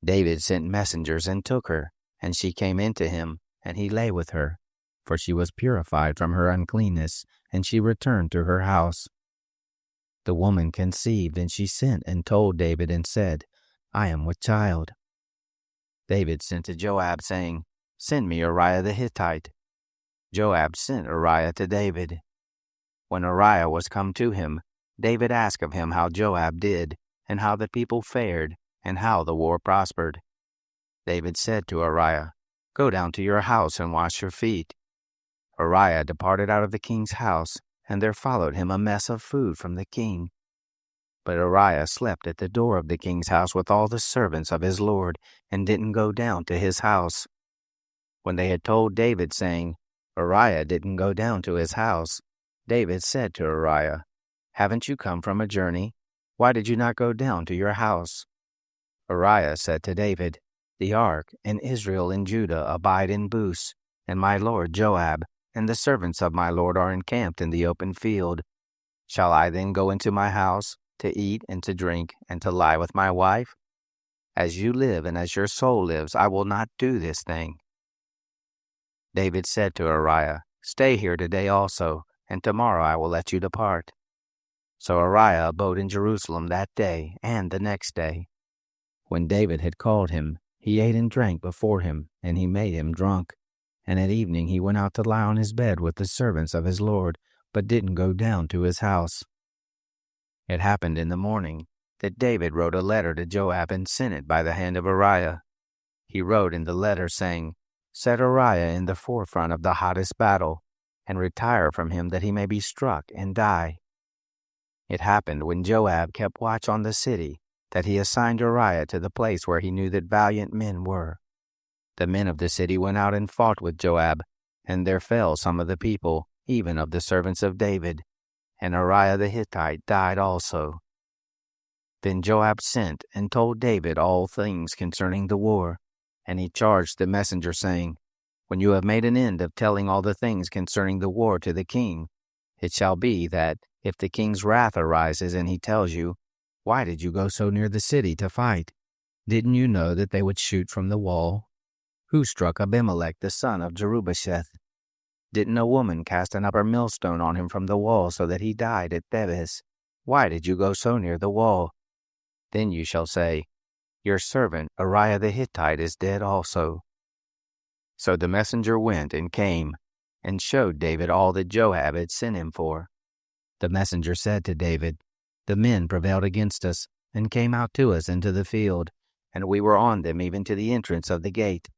David sent messengers and took her, and she came into him, and he lay with her, for she was purified from her uncleanness, and she returned to her house. The woman conceived, and she sent and told David and said, I am with child. David sent to Joab, saying, Send me Uriah the Hittite. Joab sent Uriah to David. When Uriah was come to him, David asked of him how Joab did, and how the people fared, and how the war prospered. David said to Uriah, Go down to your house and wash your feet. Uriah departed out of the king's house, and there followed him a mess of food from the king. But Uriah slept at the door of the king's house with all the servants of his lord, and didn't go down to his house. When they had told David, saying, Uriah didn't go down to his house. David said to Uriah, "Haven't you come from a journey? Why did you not go down to your house?" Uriah said to David, "The ark and Israel and Judah abide in Bus, and my lord Joab and the servants of my lord are encamped in the open field. Shall I then go into my house to eat and to drink and to lie with my wife? As you live and as your soul lives, I will not do this thing." David said to Uriah, "Stay here today also, and tomorrow I will let you depart." So Uriah abode in Jerusalem that day and the next day. When David had called him, he ate and drank before him, and he made him drunk. And at evening he went out to lie on his bed with the servants of his lord, but didn't go down to his house. It happened in the morning that David wrote a letter to Joab and sent it by the hand of Uriah. He wrote in the letter saying, "Set Uriah in the forefront of the hottest battle, and retire from him that he may be struck and die." It happened when Joab kept watch on the city that he assigned Uriah to the place where he knew that valiant men were. The men of the city went out and fought with Joab, and there fell some of the people, even of the servants of David, and Uriah the Hittite died also. Then Joab sent and told David all things concerning the war, and he charged the messenger, saying, "When you have made an end of telling all the things concerning the war to the king, it shall be that, if the king's wrath arises and he tells you, 'Why did you go so near the city to fight? Didn't you know that they would shoot from the wall? Who struck Abimelech the son of Jerubbesheth? Didn't a woman cast an upper millstone on him from the wall so that he died at Thebez? Why did you go so near the wall?' Then you shall say, 'Your servant Uriah the Hittite is dead also.'" So the messenger went and came, and showed David all that Joab had sent him for. The messenger said to David, "The men prevailed against us, and came out to us into the field, and we were on them even to the entrance of the gate.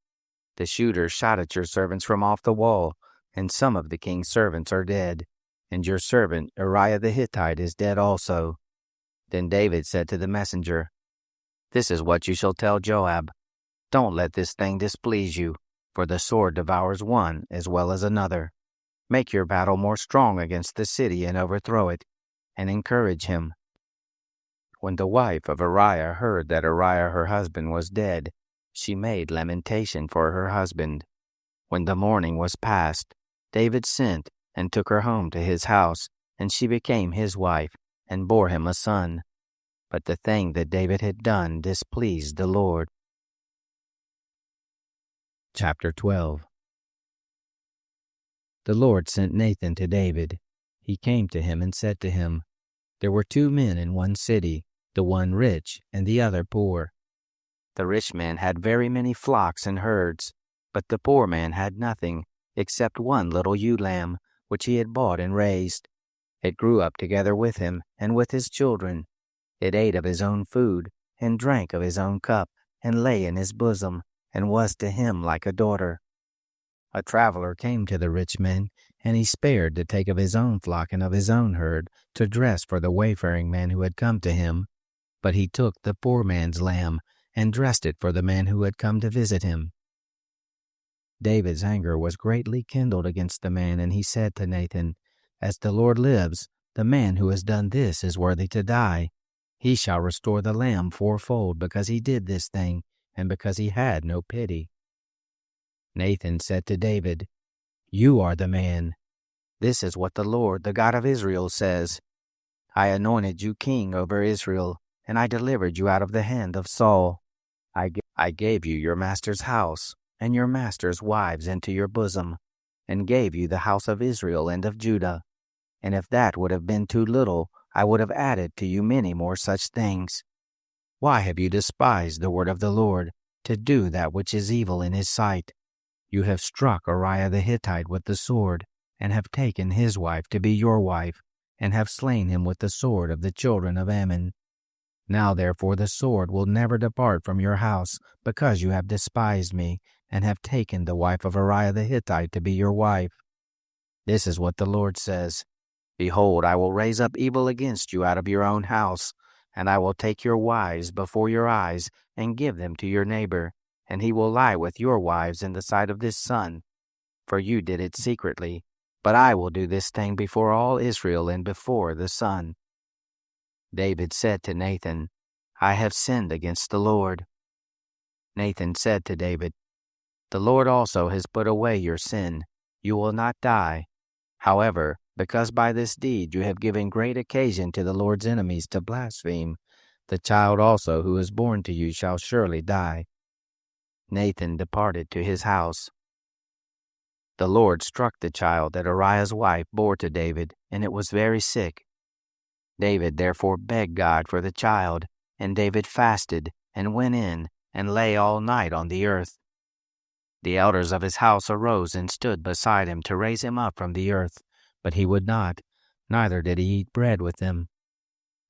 The shooters shot at your servants from off the wall, and some of the king's servants are dead, and your servant Uriah the Hittite is dead also." Then David said to the messenger, "This is what you shall tell Joab. Don't let this thing displease you, for the sword devours one as well as another. Make your battle more strong against the city and overthrow it, and encourage him." When the wife of Uriah heard that Uriah her husband was dead, she made lamentation for her husband. When the mourning was past, David sent and took her home to his house, and she became his wife, and bore him a son. But the thing that David had done displeased the Lord. Chapter 12. The Lord sent Nathan to David. He came to him and said to him, "There were 2 men in one city, the one rich and the other poor. The rich man had very many flocks and herds, but the poor man had nothing except one little ewe lamb, which he had bought and raised. It grew up together with him and with his children. It ate of his own food, and drank of his own cup, and lay in his bosom, and was to him like a daughter. A traveler came to the rich man, and he spared to take of his own flock and of his own herd to dress for the wayfaring man who had come to him. But he took the poor man's lamb, and dressed it for the man who had come to visit him." David's anger was greatly kindled against the man, and he said to Nathan, "As the Lord lives, the man who has done this is worthy to die. He shall restore the lamb fourfold, because he did this thing, and because he had no pity." Nathan said to David, "You are the man. This is what the Lord, the God of Israel, says. I anointed you king over Israel, and I delivered you out of the hand of Saul. I gave you your master's house, and your master's wives into your bosom, and gave you the house of Israel and of Judah. And if that would have been too little, I would have added to you many more such things. Why have you despised the word of the Lord, to do that which is evil in his sight? You have struck Uriah the Hittite with the sword, and have taken his wife to be your wife, and have slain him with the sword of the children of Ammon. Now therefore the sword will never depart from your house, because you have despised me, and have taken the wife of Uriah the Hittite to be your wife. This is what the Lord says. Behold, I will raise up evil against you out of your own house, and I will take your wives before your eyes, and give them to your neighbor, and he will lie with your wives in the sight of this sun. for you did it secretly, but I will do this thing before all Israel and before the sun." David said to Nathan, "I have sinned against the Lord." Nathan said to David, "The Lord also has put away your sin. You will not die. However, because by this deed you have given great occasion to the Lord's enemies to blaspheme, the child also who is born to you shall surely die." Nathan departed to his house. The Lord struck the child that Uriah's wife bore to David, and it was very sick. David therefore begged God for the child, and David fasted and went in and lay all night on the earth. The elders of his house arose and stood beside him to raise him up from the earth, but he would not, neither did he eat bread with them.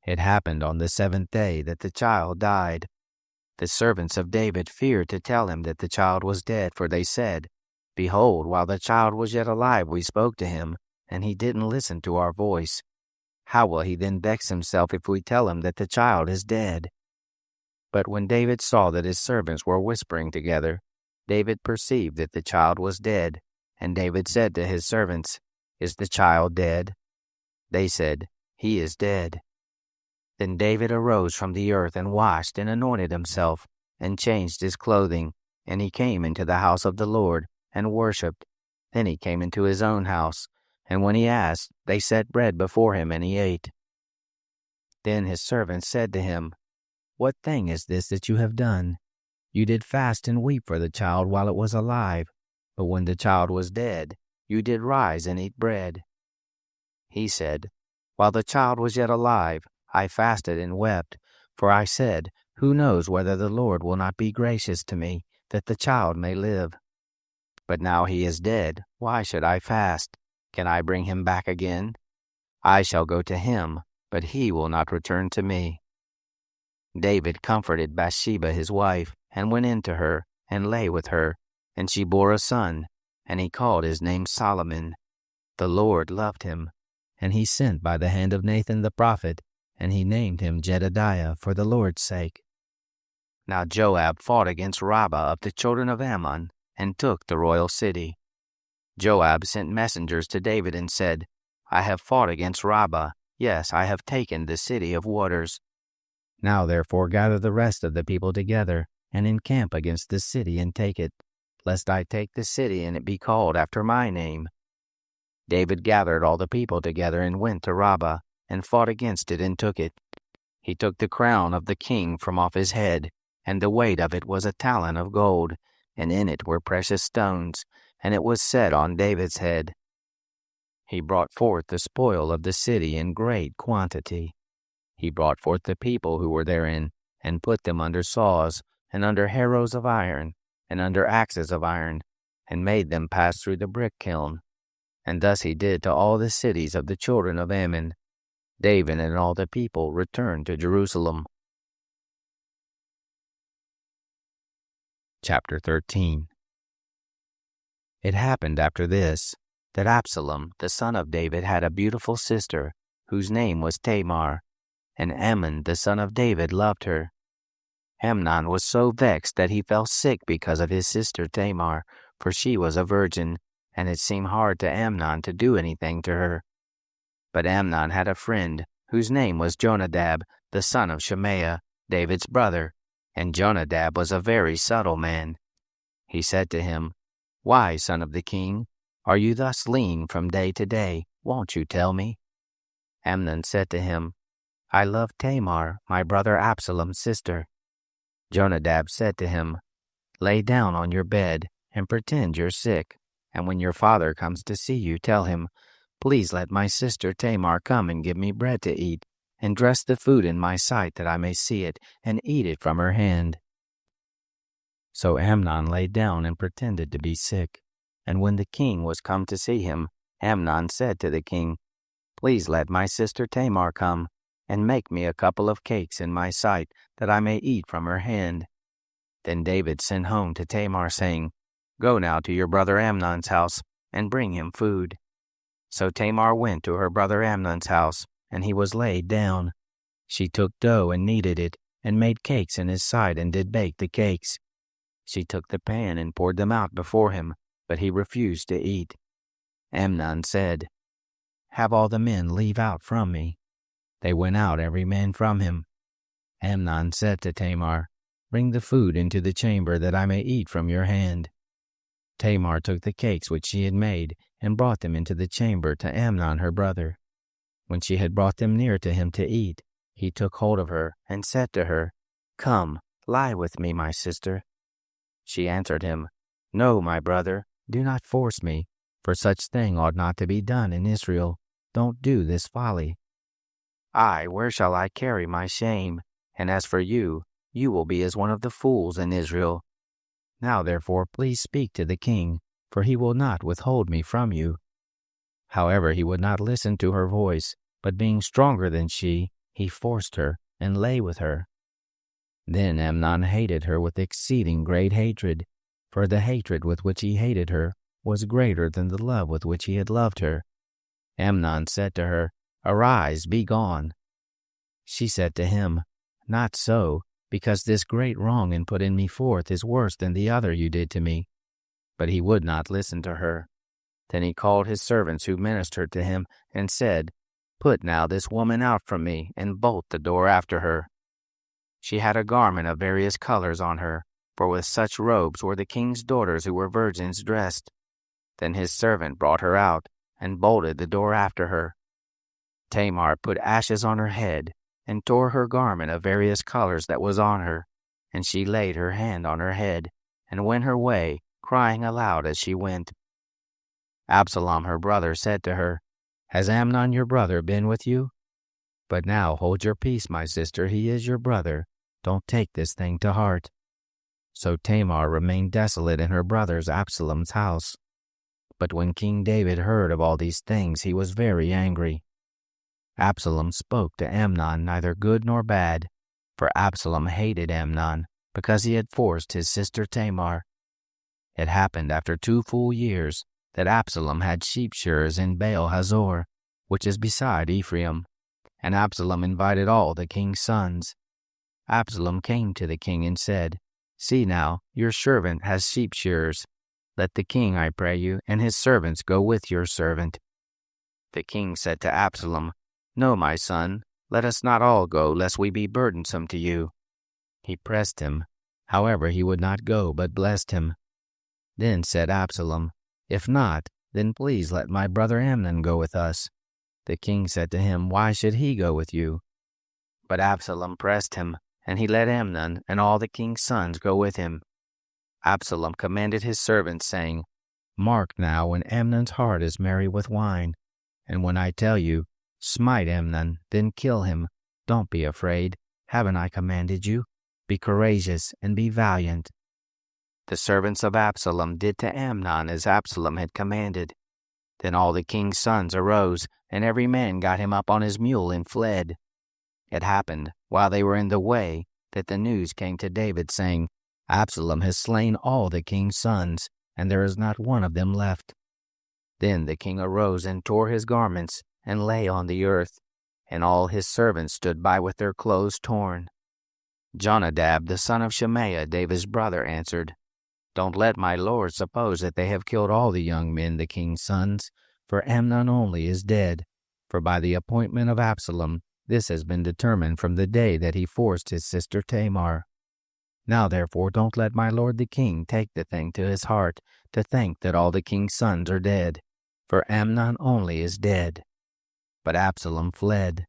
It happened on the 7th day that the child died. The servants of David feared to tell him that the child was dead, for they said, "Behold, while the child was yet alive we spoke to him, and he didn't listen to our voice. How will he then vex himself if we tell him that the child is dead?" But when David saw that his servants were whispering together, David perceived that the child was dead, and David said to his servants, "Is the child dead?" They said, "He is dead." Then David arose from the earth and washed and anointed himself and changed his clothing, and he came into the house of the Lord and worshipped. Then he came into his own house, and when he asked, they set bread before him, and he ate. Then his servants said to him, "What thing is this that you have done? You did fast and weep for the child while it was alive, but when the child was dead, you did rise and eat bread." He said, "While the child was yet alive, I fasted and wept, for I said, who knows whether the Lord will not be gracious to me, that the child may live? But now he is dead, why should I fast? Can I bring him back again? I shall go to him, but he will not return to me." David comforted Bathsheba his wife, and went in to her, and lay with her, and she bore a son, and he called his name Solomon. The Lord loved him, and he sent by the hand of Nathan the prophet, and he named him Jedediah for the Lord's sake. Now Joab fought against Rabbah of the children of Ammon, and took the royal city. Joab sent messengers to David and said, "I have fought against Rabbah, yes, I have taken the city of waters. Now therefore gather the rest of the people together, and encamp against this city and take it, lest I take the city and it be called after my name." David gathered all the people together and went to Rabbah, and fought against it and took it. He took the crown of the king from off his head, and the weight of it was a talent of gold, and in it were precious stones, and it was set on David's head. He brought forth the spoil of the city in great quantity. He brought forth the people who were therein, and put them under saws, and under harrows of iron, and under axes of iron, and made them pass through the brick kiln. And thus he did to all the cities of the children of Ammon. David and all the people returned to Jerusalem. Chapter 13. It happened after this, that Absalom, the son of David, had a beautiful sister, whose name was Tamar, and Amnon, the son of David, loved her. Amnon was so vexed that he fell sick because of his sister Tamar, for she was a virgin, and it seemed hard to Amnon to do anything to her. But Amnon had a friend, whose name was Jonadab, the son of Shemaiah, David's brother, and Jonadab was a very subtle man. He said to him, "Why, son of the king, are you thus lean from day to day? Won't you tell me?" Amnon said to him, "I love Tamar, my brother Absalom's sister." Jonadab said to him, "Lay down on your bed and pretend you're sick, and when your father comes to see you, tell him, 'Please let my sister Tamar come and give me bread to eat, and dress the food in my sight that I may see it and eat it from her hand.'" So Amnon lay down and pretended to be sick. And when the king was come to see him, Amnon said to the king, "Please let my sister Tamar come, and make me a couple of cakes in my sight, that I may eat from her hand." Then David sent home to Tamar, saying, "Go now to your brother Amnon's house, and bring him food." So Tamar went to her brother Amnon's house, and he was laid down. She took dough and kneaded it, and made cakes in his sight, and did bake the cakes. She took the pan and poured them out before him, but he refused to eat. Amnon said, "Have all the men leave out from me." They went out every man from him. Amnon said to Tamar, "Bring the food into the chamber that I may eat from your hand." Tamar took the cakes which she had made and brought them into the chamber to Amnon her brother. When she had brought them near to him to eat, he took hold of her and said to her, "Come, lie with me, my sister." She answered him, "No, my brother, do not force me, for such thing ought not to be done in Israel. Don't do this folly. Where shall I carry my shame? And as for you, you will be as one of the fools in Israel. Now therefore please speak to the king, for he will not withhold me from you." However, he would not listen to her voice, but being stronger than she, he forced her and lay with her. Then Amnon hated her with exceeding great hatred, for the hatred with which he hated her was greater than the love with which he had loved her. Amnon said to her, "Arise, be gone." She said to him, "Not so, because this great wrong in putting me forth is worse than the other you did to me." But he would not listen to her. Then he called his servants who ministered to him and said, "Put now this woman out from me, and bolt the door after her." She had a garment of various colors on her, for with such robes were the king's daughters who were virgins dressed. Then his servant brought her out, and bolted the door after her. Tamar put ashes on her head, and tore her garment of various colors that was on her, and she laid her hand on her head, and went her way, crying aloud as she went. Absalom her brother said to her, "Has Amnon your brother been with you? But now hold your peace, my sister, he is your brother. Don't take this thing to heart." So Tamar remained desolate in her brother's Absalom's house. But when King David heard of all these things, he was very angry. Absalom spoke to Amnon neither good nor bad, for Absalom hated Amnon, because he had forced his sister Tamar. It happened after 2 full years that Absalom had sheep shearers in Baal Hazor, which is beside Ephraim, and Absalom invited all the king's sons. Absalom came to the king and said, "See now, your servant has sheep shearers. Let the king, I pray you, and his servants go with your servant." The king said to Absalom, "No, my son, let us not all go, lest we be burdensome to you." He pressed him. However, he would not go, but blessed him. Then said Absalom, "If not, then please let my brother Amnon go with us." The king said to him, "Why should he go with you?" But Absalom pressed him, and he let Amnon and all the king's sons go with him. Absalom commanded his servants, saying, "Mark now when Amnon's heart is merry with wine, and when I tell you, smite Amnon, then kill him. Don't be afraid. Haven't I commanded you? Be courageous and be valiant." The servants of Absalom did to Amnon as Absalom had commanded. Then all the king's sons arose, and every man got him up on his mule and fled. It happened, while they were in the way, that the news came to David, saying, "Absalom has slain all the king's sons, and there is not one of them left." Then the king arose and tore his garments, and lay on the earth, and all his servants stood by with their clothes torn. Jonadab, the son of Shemaiah, David's brother, answered, "Don't let my lord suppose that they have killed all the young men, the king's sons, for Amnon only is dead. For by the appointment of Absalom, this has been determined from the day that he forced his sister Tamar. Now therefore don't let my lord the king take the thing to his heart, to think that all the king's sons are dead, for Amnon only is dead." But Absalom fled.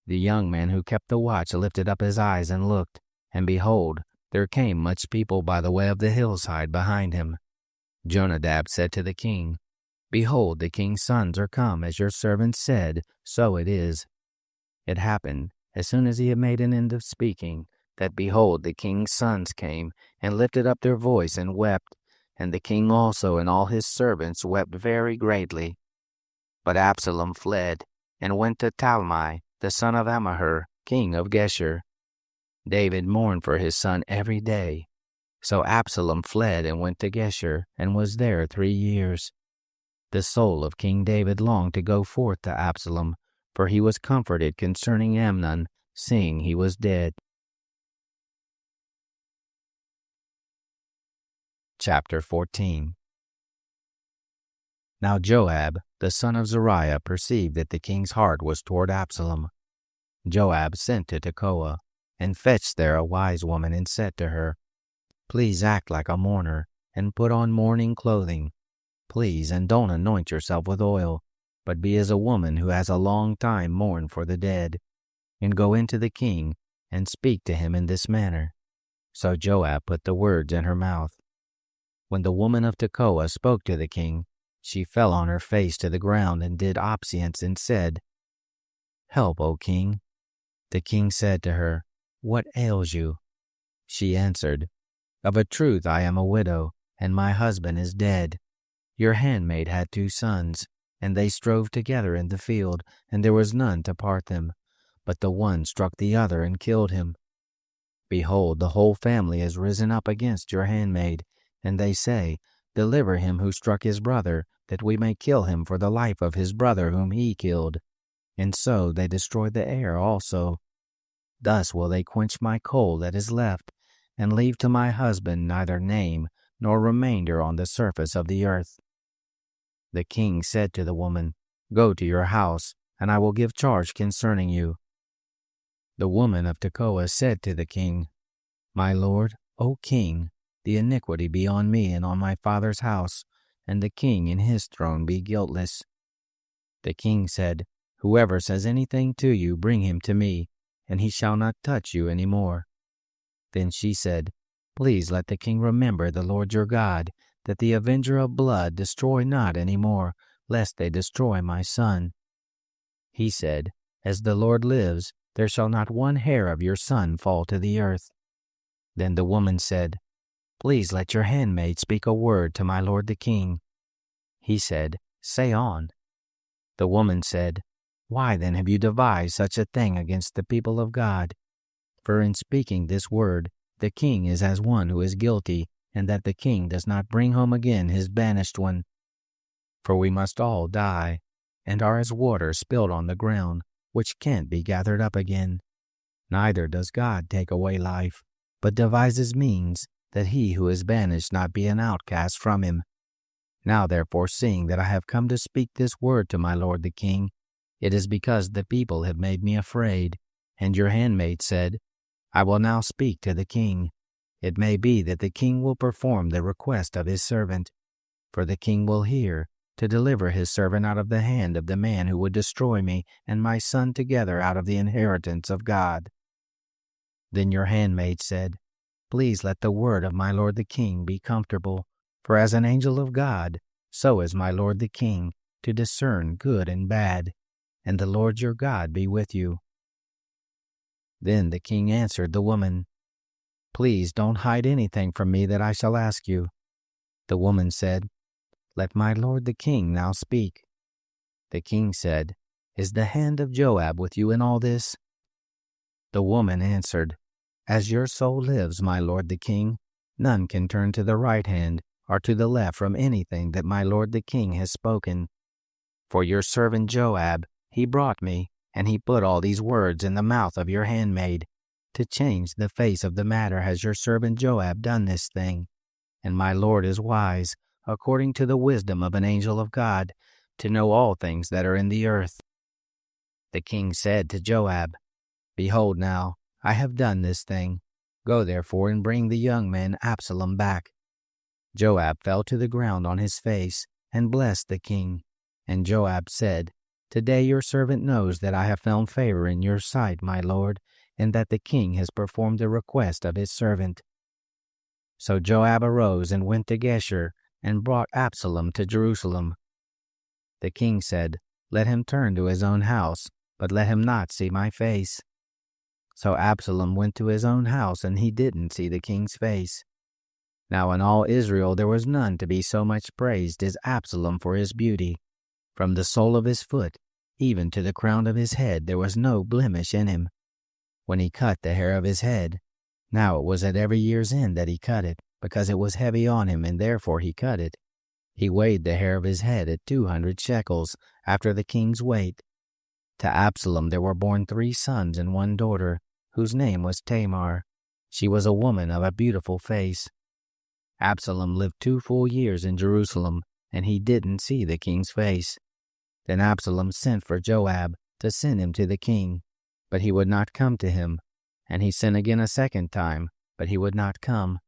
The young man who kept the watch lifted up his eyes and looked, and behold, there came much people by the way of the hillside behind him. Jonadab said to the king, "Behold, the king's sons are come, as your servant said, so it is." It happened, as soon as he had made an end of speaking, that behold, the king's sons came, and lifted up their voice and wept, and the king also and all his servants wept very greatly. But Absalom fled, and went to Talmai, the son of Ammihur, king of Geshur. David mourned for his son every day. So Absalom fled and went to Geshur, and was there 3 years. The soul of King David longed to go forth to Absalom, for he was comforted concerning Amnon, seeing he was dead. Chapter 14. Now Joab, the son of Zeruiah, perceived that the king's heart was toward Absalom. Joab sent to Tekoa, and fetched there a wise woman, and said to her, Please act like a mourner, and put on mourning clothing. Please, and don't anoint yourself with oil, but be as a woman who has a long time mourned for the dead, and go into the king, and speak to him in this manner. So Joab put the words in her mouth. When the woman of Tekoa spoke to the king, she fell on her face to the ground and did obeisance and said, Help, O king. The king said to her, What ails you? She answered, Of a truth I am a widow, and my husband is dead. Your handmaid had 2 sons, and they strove together in the field, and there was none to part them. But the one struck the other and killed him. Behold, the whole family is risen up against your handmaid, and they say, Deliver him who struck his brother, that we may kill him for the life of his brother whom he killed. And so they destroy the heir also. Thus will they quench my coal that is left, and leave to my husband neither name nor remainder on the surface of the earth. The king said to the woman, Go to your house, and I will give charge concerning you. The woman of Tekoa said to the king, My lord, O king, the iniquity be on me and on my father's house, and the king in his throne be guiltless. The king said, Whoever says anything to you, bring him to me, and he shall not touch you any more. Then she said, Please let the king remember the Lord your God, that the avenger of blood destroy not any more, lest they destroy my son. He said, As the Lord lives, there shall not one hair of your son fall to the earth. Then the woman said, Please let your handmaid speak a word to my lord the king. He said, Say on. The woman said, Why then have you devised such a thing against the people of God? For in speaking this word, the king is as one who is guilty, and that the king does not bring home again his banished one. For we must all die, and are as water spilled on the ground, which can't be gathered up again. Neither does God take away life, but devises means that he who is banished not be an outcast from him. Now therefore, seeing that I have come to speak this word to my lord the king, it is because the people have made me afraid. And your handmaid said, I will now speak to the king. It may be that the king will perform the request of his servant. For the king will hear, to deliver his servant out of the hand of the man who would destroy me and my son together out of the inheritance of God. Then your handmaid said, Please let the word of my lord the king be comfortable, for as an angel of God, so is my lord the king, to discern good and bad, and the Lord your God be with you. Then the king answered the woman, Please don't hide anything from me that I shall ask you. The woman said, Let my lord the king now speak. The king said, Is the hand of Joab with you in all this? The woman answered, As your soul lives, my lord the king, none can turn to the right hand or to the left from anything that my lord the king has spoken. For your servant Joab, he brought me, and he put all these words in the mouth of your handmaid. To change the face of the matter has your servant Joab done this thing. And my lord is wise, according to the wisdom of an angel of God, to know all things that are in the earth. The king said to Joab, Behold now, I have done this thing. Go therefore and bring the young man Absalom back. Joab fell to the ground on his face, and blessed the king. And Joab said, Today your servant knows that I have found favor in your sight, my lord, and that the king has performed the request of his servant. So Joab arose and went to Geshur, and brought Absalom to Jerusalem. The king said, Let him turn to his own house, but let him not see my face. So Absalom went to his own house, and he didn't see the king's face. Now in all Israel there was none to be so much praised as Absalom for his beauty. From the sole of his foot, even to the crown of his head, there was no blemish in him. When he cut the hair of his head, now it was at every year's end that he cut it, because it was heavy on him, and therefore he cut it. He weighed the hair of his head at 200 shekels, after the king's weight. To Absalom there were born 3 sons and 1 daughter, whose name was Tamar. She was a woman of a beautiful face. Absalom lived 2 full years in Jerusalem, and he didn't see the king's face. Then Absalom sent for Joab to send him to the king, but he would not come to him. And he sent again a second time, but he would not come.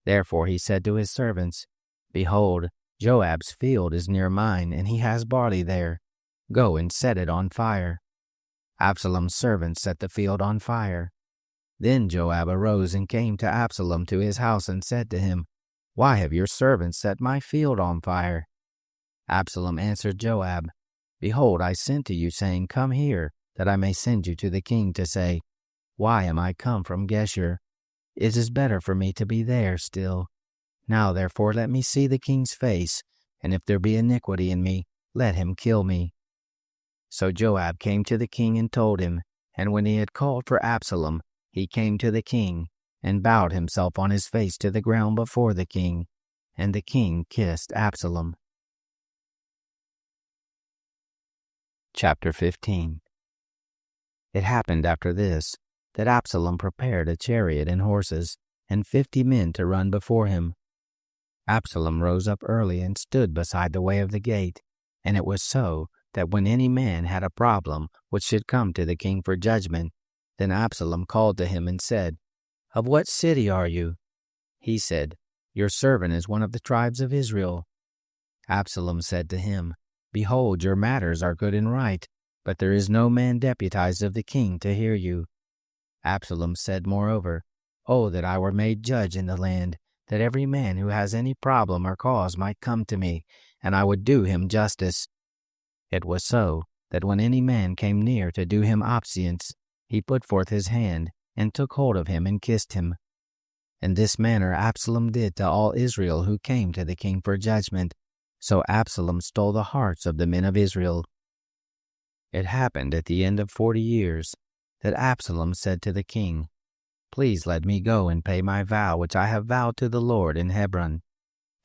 Therefore he said to his servants, Behold, Joab's field is near mine, and he has barley there. Go and set it on fire. Absalom's servants set the field on fire. Then Joab arose and came to Absalom to his house and said to him, Why have your servants set my field on fire? Absalom answered Joab, Behold, I sent to you, saying, Come here, that I may send you to the king to say, Why am I come from Geshur? It is better for me to be there still. Now therefore let me see the king's face, and if there be iniquity in me, let him kill me. So Joab came to the king and told him, and when he had called for Absalom, he came to the king, and bowed himself on his face to the ground before the king, and the king kissed Absalom. Chapter 15. It happened after this, that Absalom prepared a chariot and horses, and 50 men to run before him. Absalom rose up early and stood beside the way of the gate, and it was so that when any man had a problem which should come to the king for judgment, then Absalom called to him and said, Of what city are you? He said, Your servant is one of the tribes of Israel. Absalom said to him, Behold, your matters are good and right, but there is no man deputized of the king to hear you. Absalom said moreover, Oh, that I were made judge in the land, that every man who has any problem or cause might come to me, and I would do him justice. It was so, that when any man came near to do him obeisance, he put forth his hand, and took hold of him, and kissed him. In this manner Absalom did to all Israel who came to the king for judgment. So Absalom stole the hearts of the men of Israel. It happened at the end of 40 years, that Absalom said to the king, Please let me go and pay my vow which I have vowed to the Lord in Hebron.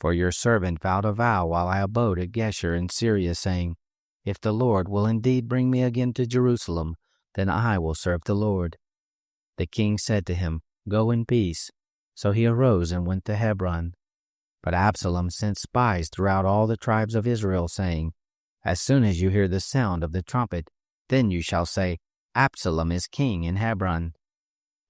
For your servant vowed a vow while I abode at Geshur in Syria, saying, If the Lord will indeed bring me again to Jerusalem, then I will serve the Lord. The king said to him, Go in peace. So he arose and went to Hebron. But Absalom sent spies throughout all the tribes of Israel, saying, As soon as you hear the sound of the trumpet, then you shall say, Absalom is king in Hebron.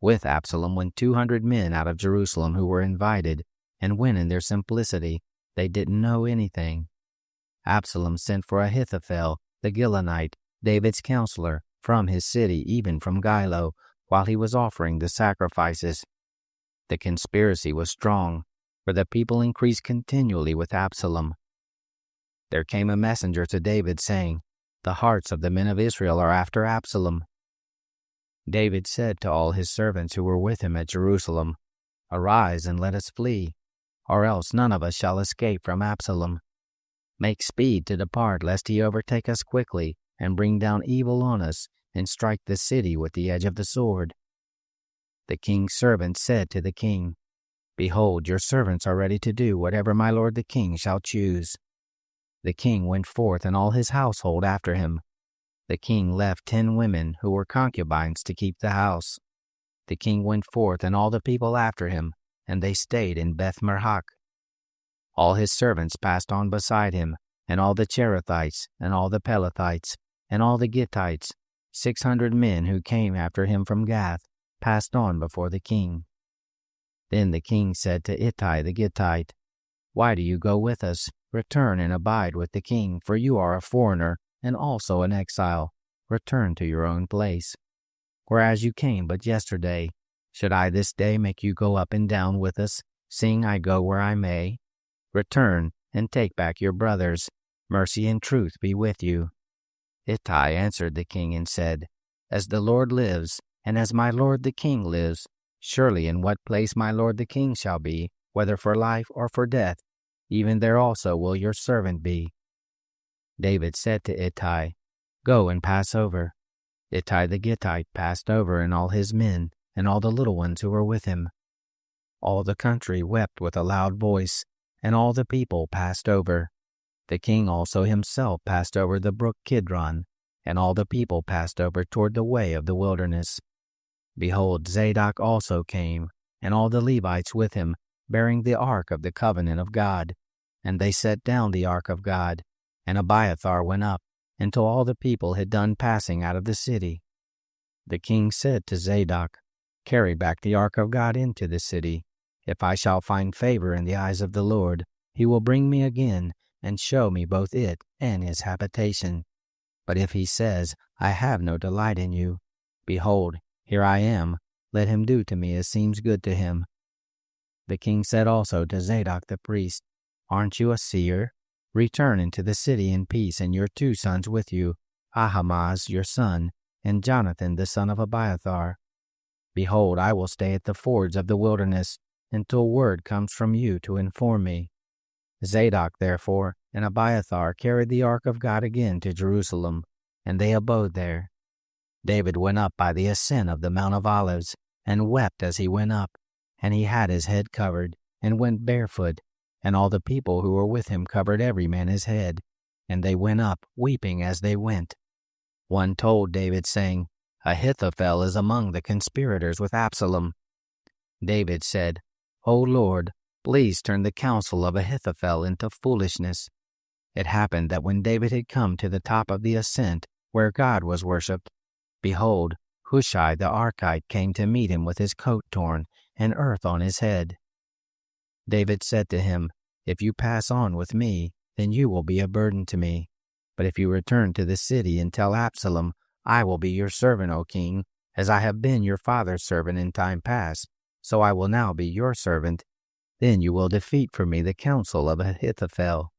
With Absalom went 200 men out of Jerusalem who were invited, and when in their simplicity they didn't know anything. Absalom sent for Ahithophel, the Gilonite, David's counselor, from his city, even from Gilo, while he was offering the sacrifices. The conspiracy was strong, for the people increased continually with Absalom. There came a messenger to David, saying, The hearts of the men of Israel are after Absalom. David said to all his servants who were with him at Jerusalem, Arise and let us flee, or else none of us shall escape from Absalom. Make speed to depart, lest he overtake us quickly, and bring down evil on us, and strike the city with the edge of the sword. The king's servants said to the king, Behold, your servants are ready to do whatever my lord the king shall choose. The king went forth and all his household after him. The king left 10 women who were concubines to keep the house. The king went forth and all the people after him, and they stayed in Beth-merhach. All his servants passed on beside him, and all the Cherethites, and all the Pelethites, and all the Gittites, 600 men who came after him from Gath, passed on before the king. Then the king said to Ittai the Gittite, Why do you go with us? Return and abide with the king, for you are a foreigner, and also an exile. Return to your own place. Whereas you came but yesterday, should I this day make you go up and down with us, seeing I go where I may? Return, and take back your brothers. Mercy and truth be with you. Ittai answered the king and said, As the Lord lives, and as my lord the king lives, surely in what place my lord the king shall be, whether for life or for death, even there also will your servant be. David said to Ittai, Go and pass over. Ittai the Gittite passed over, and all his men, and all the little ones who were with him. All the country wept with a loud voice, and all the people passed over. The king also himself passed over the brook Kidron, and all the people passed over toward the way of the wilderness. Behold, Zadok also came, and all the Levites with him, bearing the ark of the covenant of God. And they set down the ark of God, and Abiathar went up, until all the people had done passing out of the city. The king said to Zadok, Carry back the ark of God into the city. If I shall find favor in the eyes of the Lord, he will bring me again, and show me both it and his habitation. But if he says, I have no delight in you, behold, here I am, let him do to me as seems good to him. The king said also to Zadok the priest, Aren't you a seer? Return into the city in peace, and your 2 sons with you, Ahimaaz your son, and Jonathan the son of Abiathar. Behold, I will stay at the fords of the wilderness, until word comes from you to inform me. Zadok therefore and Abiathar carried the ark of God again to Jerusalem, and they abode there. David went up by the ascent of the Mount of Olives, and wept as he went up, and he had his head covered, and went barefoot, and all the people who were with him covered every man his head, and they went up, weeping as they went. One told David, saying, Ahithophel is among the conspirators with Absalom. David said, O Lord, please turn the counsel of Ahithophel into foolishness. It happened that when David had come to the top of the ascent where God was worshipped, behold, Hushai the Archite came to meet him with his coat torn and earth on his head. David said to him, If you pass on with me, then you will be a burden to me. But if you return to the city and tell Absalom, I will be your servant, O king, as I have been your father's servant in time past, so I will now be your servant. Then you will defeat for me the counsel of Ahithophel.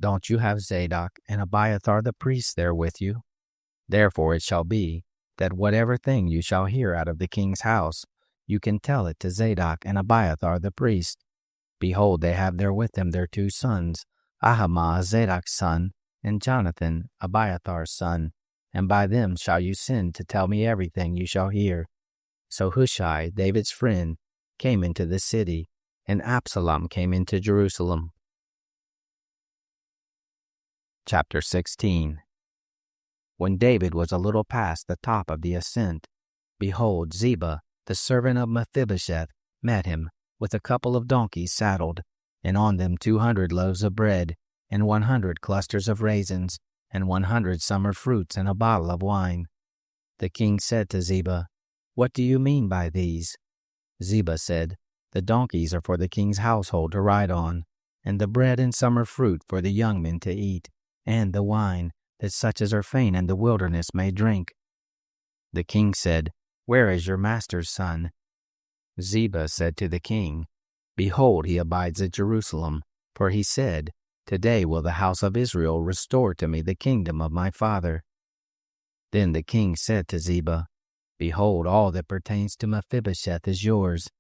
Don't you have Zadok and Abiathar the priests there with you? Therefore it shall be, that whatever thing you shall hear out of the king's house, you can tell it to Zadok and Abiathar the priest. Behold, they have there with them their 2 sons, Ahimaaz Zadok's son, and Jonathan Abiathar's son, and by them shall you send to tell me everything you shall hear. So Hushai, David's friend, came into the city, and Absalom came into Jerusalem. Chapter 16. When David was a little past the top of the ascent, behold, Ziba, the servant of Mephibosheth, met him, with a couple of donkeys saddled, and on them 200 loaves of bread, and 100 clusters of raisins, and 100 summer fruits, and a bottle of wine. The king said to Ziba, What do you mean by these? Ziba said, The donkeys are for the king's household to ride on, and the bread and summer fruit for the young men to eat, and the wine, that such as are faint in the wilderness may drink. The king said, Where is your master's son? Ziba said to the king, Behold, he abides at Jerusalem, for he said, Today will the house of Israel restore to me the kingdom of my father. Then the king said to Ziba, Behold, all that pertains to Mephibosheth is yours.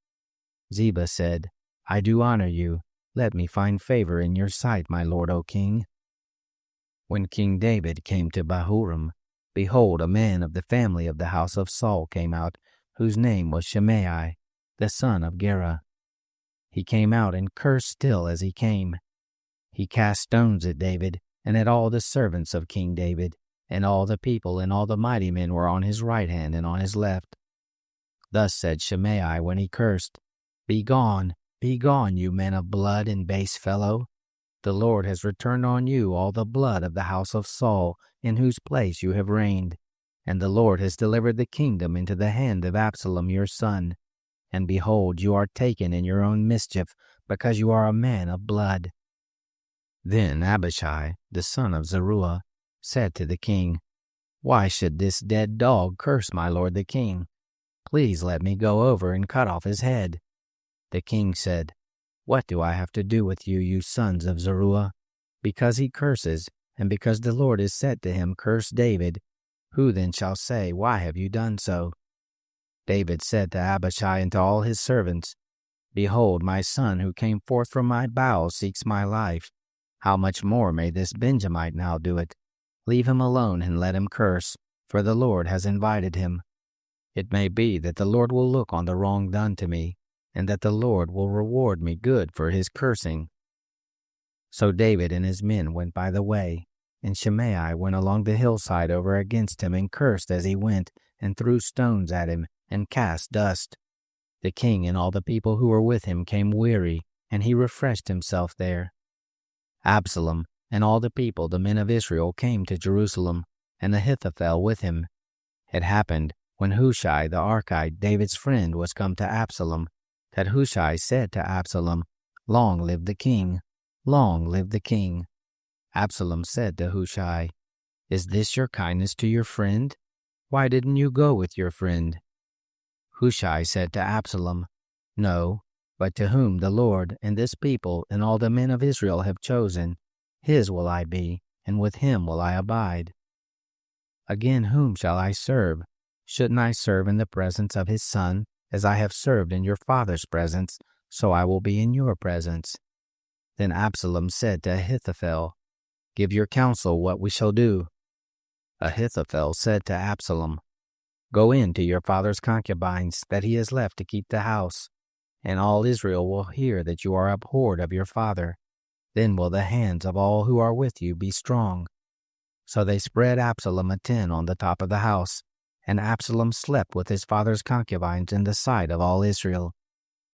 Ziba said, I do honor you. Let me find favor in your sight, my lord, O king. When King David came to Bahurim, behold, a man of the family of the house of Saul came out, whose name was Shimei, the son of Gera. He came out and cursed still as he came. He cast stones at David, and at all the servants of King David, and all the people and all the mighty men were on his right hand and on his left. Thus said Shimei when he cursed, Be gone, you men of blood and base fellow. The Lord has returned on you all the blood of the house of Saul, in whose place you have reigned. And the Lord has delivered the kingdom into the hand of Absalom your son. And behold, you are taken in your own mischief, because you are a man of blood. Then Abishai, the son of Zeruiah, said to the king, Why should this dead dog curse my lord the king? Please let me go over and cut off his head. The king said, What do I have to do with you, you sons of Zeruiah? Because he curses, and because the Lord has said to him, Curse David, who then shall say, Why have you done so? David said to Abishai and to all his servants, Behold, my son who came forth from my bowels seeks my life. How much more may this Benjamite now do it? Leave him alone and let him curse, for the Lord has invited him. It may be that the Lord will look on the wrong done to me, and that the Lord will reward me good for his cursing. So David and his men went by the way, and Shimei went along the hillside over against him and cursed as he went, and threw stones at him, and cast dust. The king and all the people who were with him came weary, and he refreshed himself there. Absalom and all the people, the men of Israel, came to Jerusalem, and Ahithophel with him. It happened, when Hushai the Archite, David's friend, was come to Absalom, that Hushai said to Absalom, Long live the king! Long live the king! Absalom said to Hushai, Is this your kindness to your friend? Why didn't you go with your friend? Hushai said to Absalom, No, but to whom the Lord and this people and all the men of Israel have chosen, his will I be, and with him will I abide. Again, whom shall I serve? Shouldn't I serve in the presence of his son, as I have served in your father's presence, so I will be in your presence? Then Absalom said to Ahithophel, Give your counsel what we shall do. Ahithophel said to Absalom, Go in to your father's concubines that he has left to keep the house, and all Israel will hear that you are abhorred of your father. Then will the hands of all who are with you be strong. So they spread Absalom a tent on the top of the house, and Absalom slept with his father's concubines in the sight of all Israel.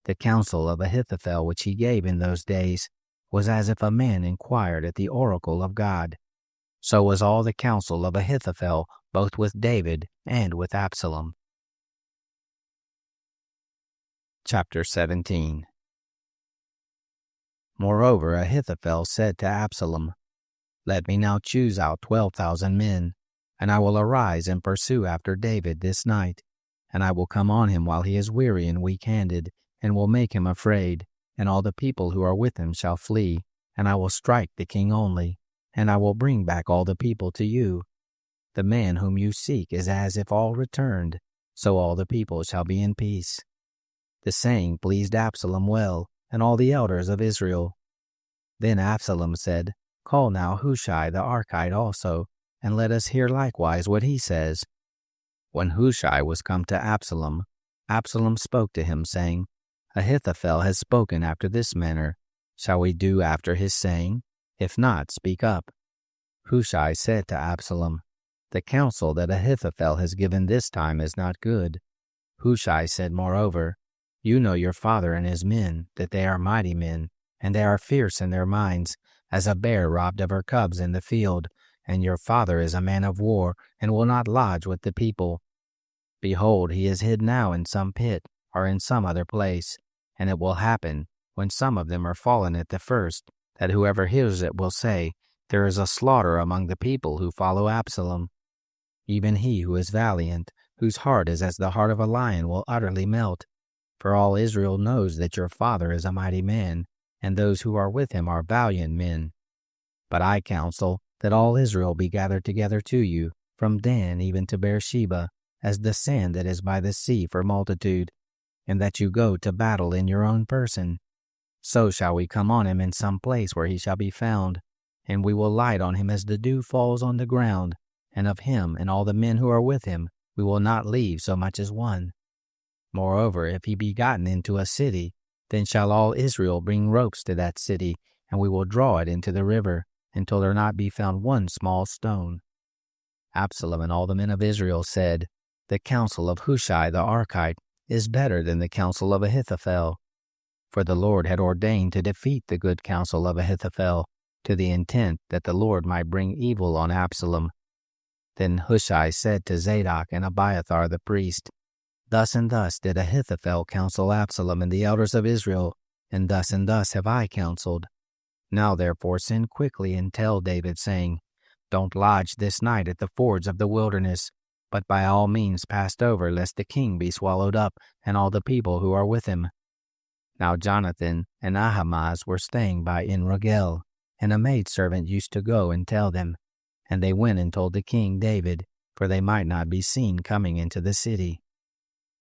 The counsel of Ahithophel which he gave in those days was as if a man inquired at the oracle of God. So was all the counsel of Ahithophel, both with David and with Absalom. Chapter 17. Moreover, Ahithophel said to Absalom, Let me now choose out 12,000 men, and I will arise and pursue after David this night, and I will come on him while he is weary and weak-handed, and will make him afraid, and all the people who are with him shall flee, and I will strike the king only, and I will bring back all the people to you. The man whom you seek is as if all returned, so all the people shall be in peace. The saying pleased Absalom well, and all the elders of Israel. Then Absalom said, Call now Hushai the Archite also, and let us hear likewise what he says. When Hushai was come to Absalom, Absalom spoke to him, saying, Ahithophel has spoken after this manner. Shall we do after his saying? If not, speak up. Hushai said to Absalom, The counsel that Ahithophel has given this time is not good. Hushai said moreover, You know your father and his men, that they are mighty men, and they are fierce in their minds, as a bear robbed of her cubs in the field, and your father is a man of war, and will not lodge with the people. Behold, he is hid now in some pit, or in some other place, and it will happen, when some of them are fallen at the first, that whoever hears it will say, There is a slaughter among the people who follow Absalom. Even he who is valiant, whose heart is as the heart of a lion, will utterly melt. For all Israel knows that your father is a mighty man, and those who are with him are valiant men. But I counsel that all Israel be gathered together to you, from Dan even to Beersheba, as the sand that is by the sea for multitude, and that you go to battle in your own person. So shall we come on him in some place where he shall be found, and we will light on him as the dew falls on the ground, and of him and all the men who are with him we will not leave so much as one. Moreover, if he be gotten into a city, then shall all Israel bring ropes to that city, and we will draw it into the river, until there not be found one small stone. Absalom and all the men of Israel said, The counsel of Hushai the Archite is better than the counsel of Ahithophel. For the Lord had ordained to defeat the good counsel of Ahithophel, to the intent that the Lord might bring evil on Absalom. Then Hushai said to Zadok and Abiathar the priest, Thus and thus did Ahithophel counsel Absalom and the elders of Israel, and thus have I counseled. Now therefore send quickly and tell David, saying, Don't lodge this night at the fords of the wilderness, but by all means pass over, lest the king be swallowed up, and all the people who are with him. Now Jonathan and Ahimaaz were staying by En Rogel, and a maidservant used to go and tell them. And they went and told the king David, for they might not be seen coming into the city.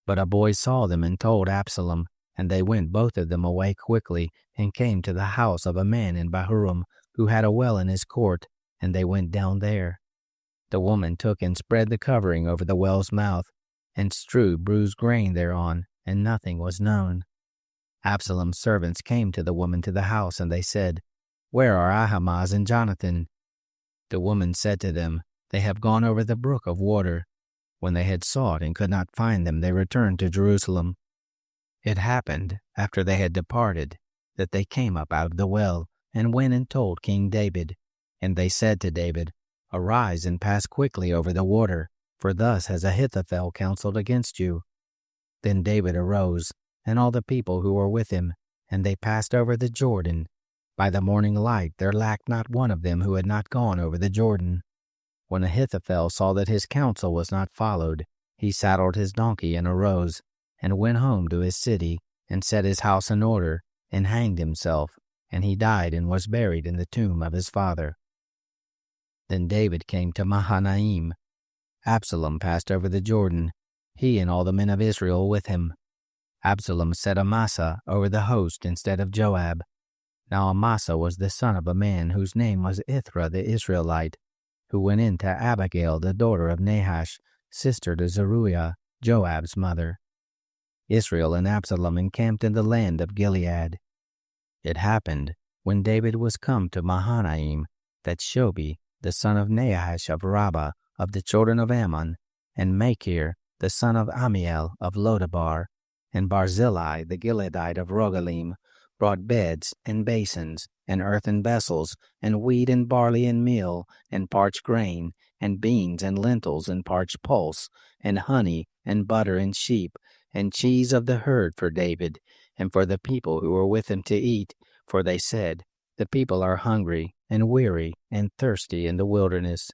But a boy saw them and told Absalom, and they went both of them away quickly, and came to the house of a man in Bahurim, who had a well in his court, and they went down there. The woman took and spread the covering over the well's mouth, and strewed bruised grain thereon, and nothing was known. Absalom's servants came to the woman to the house, and they said, Where are Ahimaaz and Jonathan? The woman said to them, They have gone over the brook of water. When they had sought and could not find them, they returned to Jerusalem. It happened, after they had departed, that they came up out of the well, and went and told King David. And they said to David, Arise and pass quickly over the water, for thus has Ahithophel counseled against you. Then David arose, and all the people who were with him, and they passed over the Jordan. By the morning light there lacked not one of them who had not gone over the Jordan. When Ahithophel saw that his counsel was not followed, he saddled his donkey and arose, and went home to his city, and set his house in order, and hanged himself, and he died and was buried in the tomb of his father. Then David came to Mahanaim. Absalom passed over the Jordan, he and all the men of Israel with him. Absalom set Amasa over the host instead of Joab. Now Amasa was the son of a man whose name was Ithra the Israelite, who went in to Abigail the daughter of Nahash, sister to Zeruiah, Joab's mother. Israel and Absalom encamped in the land of Gilead. It happened, when David was come to Mahanaim, that Shobi, the son of Nahash of Rabbah, of the children of Ammon, and Machir, the son of Amiel of Lodabar, and Barzillai the Gileadite of Rogelim, brought beds and basins, and earthen vessels, and wheat and barley and meal, and parched grain, and beans and lentils and parched pulse, and honey and butter and sheep, and cheese of the herd for David, and for the people who were with him to eat, for they said, The people are hungry, and weary, and thirsty in the wilderness.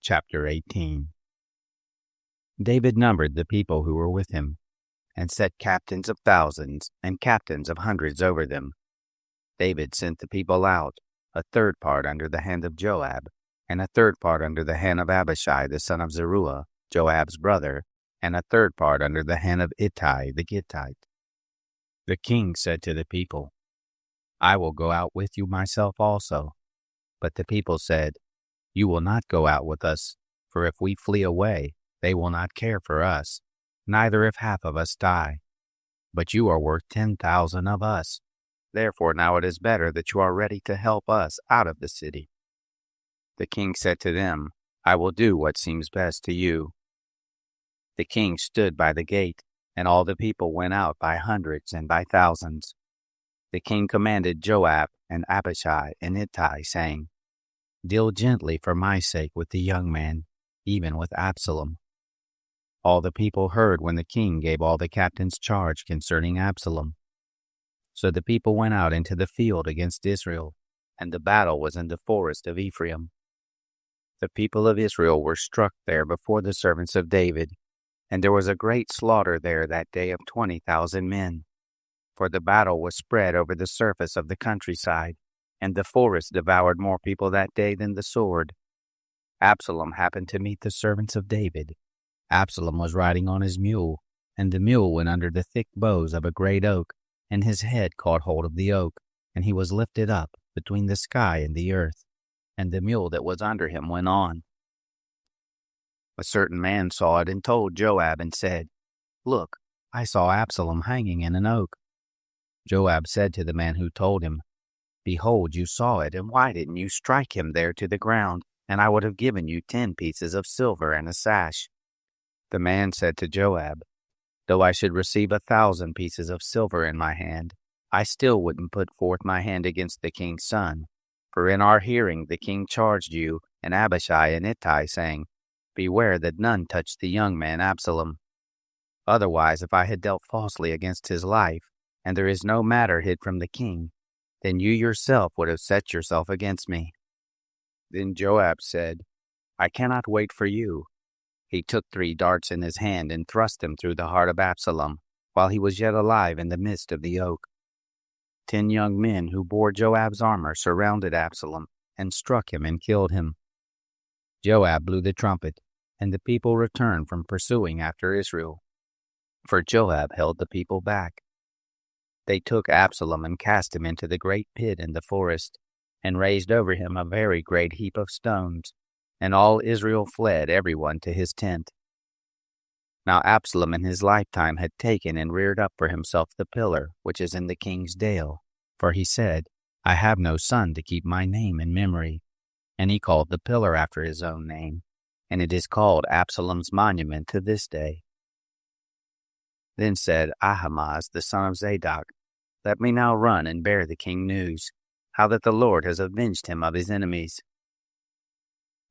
Chapter 18. David numbered the people who were with him, and set captains of thousands and captains of hundreds over them. David sent the people out, a third part under the hand of Joab, and a third part under the hand of Abishai the son of Zeruiah, Joab's brother, and a third part under the hand of Ittai the Gittite. The king said to the people, I will go out with you myself also. But the people said, You will not go out with us, for if we flee away, they will not care for us, neither if half of us die. But you are worth 10,000 of us. Therefore now it is better that you are ready to help us out of the city. The king said to them, I will do what seems best to you. The king stood by the gate, and all the people went out by hundreds and by thousands. The king commanded Joab and Abishai and Ittai, saying, Deal gently for my sake with the young man, even with Absalom. All the people heard when the king gave all the captains charge concerning Absalom. So the people went out into the field against Israel, and the battle was in the forest of Ephraim. The people of Israel were struck there before the servants of David, and there was a great slaughter there that day of 20,000 men. For the battle was spread over the surface of the countryside, and the forest devoured more people that day than the sword. Absalom happened to meet the servants of David. Absalom was riding on his mule, and the mule went under the thick boughs of a great oak, and his head caught hold of the oak, and he was lifted up between the sky and the earth, and the mule that was under him went on. A certain man saw it and told Joab and said, Look, I saw Absalom hanging in an oak. Joab said to the man who told him, Behold, you saw it, and why didn't you strike him there to the ground? And I would have given you 10 pieces of silver and a sash. The man said to Joab, Though I should receive 1,000 pieces of silver in my hand, I still wouldn't put forth my hand against the king's son. For in our hearing the king charged you and Abishai and Ittai, saying, Beware that none touch the young man Absalom. Otherwise, if I had dealt falsely against his life, and there is no matter hid from the king, then you yourself would have set yourself against me. Then Joab said, I cannot wait for you. He took 3 darts in his hand and thrust them through the heart of Absalom, while he was yet alive in the midst of the oak. 10 young men who bore Joab's armor surrounded Absalom and struck him and killed him. Joab blew the trumpet, and the people returned from pursuing after Israel, for Joab held the people back. They took Absalom and cast him into the great pit in the forest, and raised over him a very great heap of stones, and all Israel fled every one to his tent. Now Absalom in his lifetime had taken and reared up for himself the pillar which is in the king's dale, for he said, I have no son to keep my name in memory. And he called the pillar after his own name, and it is called Absalom's monument to this day. Then said Ahimaaz the son of Zadok, Let me now run and bear the king news, how that the Lord has avenged him of his enemies.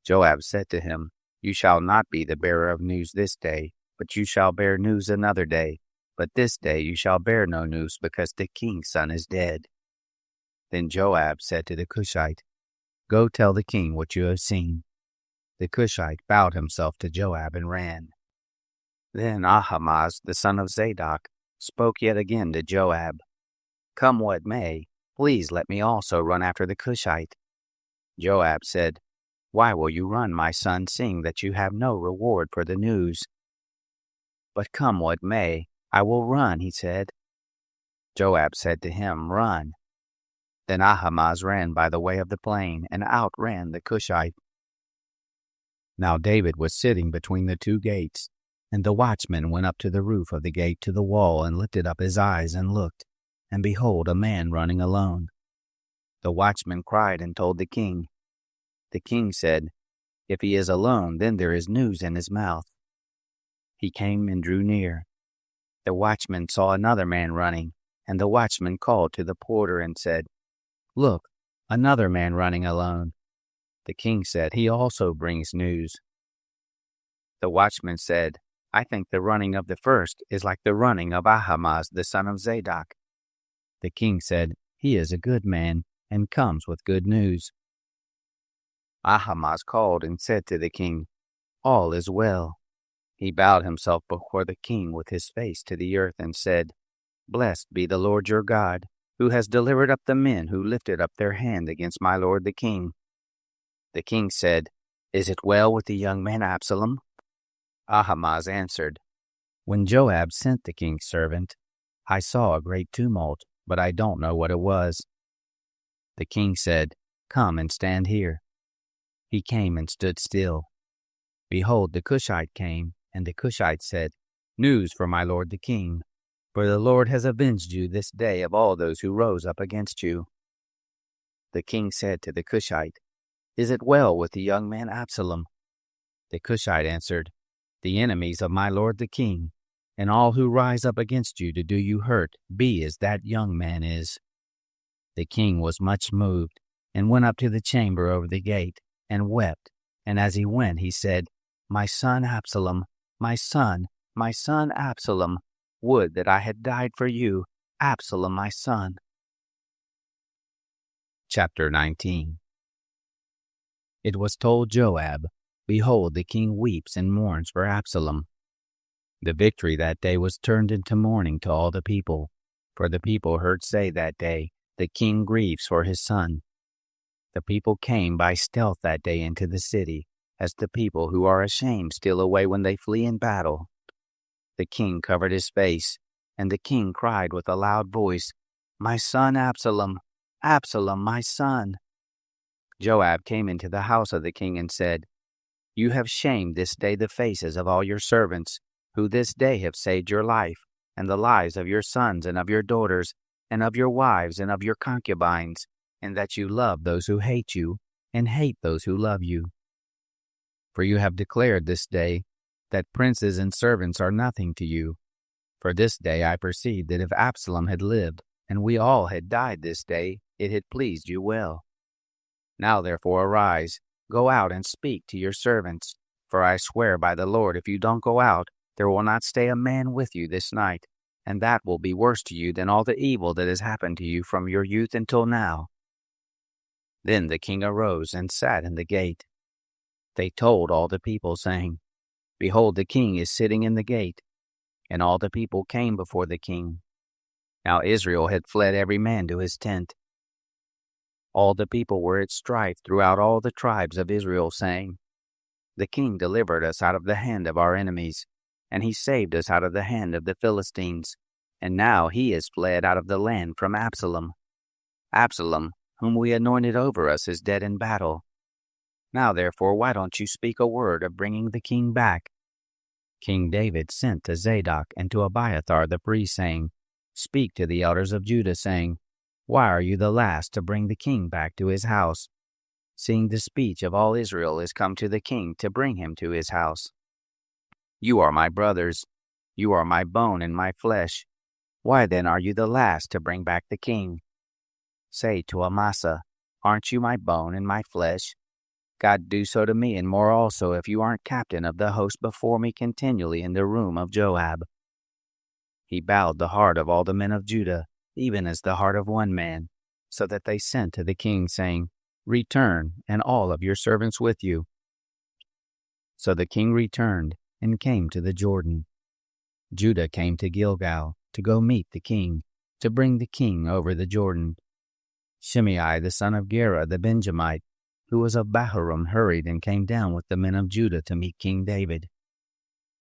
Joab said to him, You shall not be the bearer of news this day, but you shall bear news another day. But this day you shall bear no news, because the king's son is dead. Then Joab said to the Cushite, Go tell the king what you have seen. The Cushite bowed himself to Joab and ran. Then Ahimaaz, the son of Zadok, spoke yet again to Joab. Come what may, please let me also run after the Cushite. Joab said, Why will you run, my son, seeing that you have no reward for the news? But come what may, I will run, he said. Joab said to him, Run. Then Ahimaaz ran by the way of the plain, and outran the Cushite. Now David was sitting between the two gates, and the watchman went up to the roof of the gate to the wall, and lifted up his eyes and looked, and behold, a man running alone. The watchman cried and told the king. The king said, If he is alone, then there is news in his mouth. He came and drew near. The watchman saw another man running, and the watchman called to the porter and said, Look, another man running alone. The king said, He also brings news. The watchman said, I think the running of the first is like the running of Ahimaaz the son of Zadok. The king said, He is a good man, and comes with good news. Ahimaaz called and said to the king, All is well. He bowed himself before the king with his face to the earth and said, Blessed be the Lord your God, who has delivered up the men who lifted up their hand against my lord the king. The king said, Is it well with the young man Absalom? Ahimaaz answered, When Joab sent the king's servant, I saw a great tumult, but I don't know what it was. The king said, Come and stand here. He came and stood still. Behold, the Cushite came, and the Cushite said, News for my lord the king, for the Lord has avenged you this day of all those who rose up against you. The king said to the Cushite, Is it well with the young man Absalom? The Cushite answered, The enemies of my lord the king, and all who rise up against you to do you hurt, be as that young man is. The king was much moved, and went up to the chamber over the gate, and wept, and as he went he said, My son Absalom, my son Absalom, would that I had died for you, Absalom my son. Chapter 19. It was told Joab, Behold, the king weeps and mourns for Absalom. The victory that day was turned into mourning to all the people, for the people heard say that day, The king grieves for his son. The people came by stealth that day into the city, as the people who are ashamed steal away when they flee in battle. The king covered his face, and the king cried with a loud voice, My son Absalom, Absalom, my son. Joab came into the house of the king and said, You have shamed this day the faces of all your servants, who this day have saved your life, and the lives of your sons and of your daughters, and of your wives and of your concubines, and that you love those who hate you, and hate those who love you. For you have declared this day that princes and servants are nothing to you. For this day I perceived that if Absalom had lived, and we all had died this day, it had pleased you well. Now therefore arise, go out and speak to your servants, for I swear by the Lord, if you don't go out, there will not stay a man with you this night, and that will be worse to you than all the evil that has happened to you from your youth until now. Then the king arose and sat in the gate. They told all the people, saying, Behold, the king is sitting in the gate. And all the people came before the king. Now Israel had fled every man to his tent. All the people were at strife throughout all the tribes of Israel, saying, The king delivered us out of the hand of our enemies, and he saved us out of the hand of the Philistines. And now he is fled out of the land from Absalom. Absalom, whom we anointed over us, is dead in battle. Now therefore, why don't you speak a word of bringing the king back? King David sent to Zadok and to Abiathar the priest, saying, Speak to the elders of Judah, saying, Why are you the last to bring the king back to his house, seeing the speech of all Israel is come to the king to bring him to his house? You are my brothers, you are my bone and my flesh. Why then are you the last to bring back the king? Say to Amasa, aren't you my bone and my flesh? God do so to me, and more also, if you aren't captain of the host before me continually in the room of Joab. He bowed the heart of all the men of Judah, even as the heart of one man, so that they sent to the king, saying, Return, and all of your servants with you. So the king returned, and came to the Jordan. Judah came to Gilgal, to go meet the king, to bring the king over the Jordan. Shimei the son of Gera the Benjamite, who was of Bahurim, hurried and came down with the men of Judah to meet King David.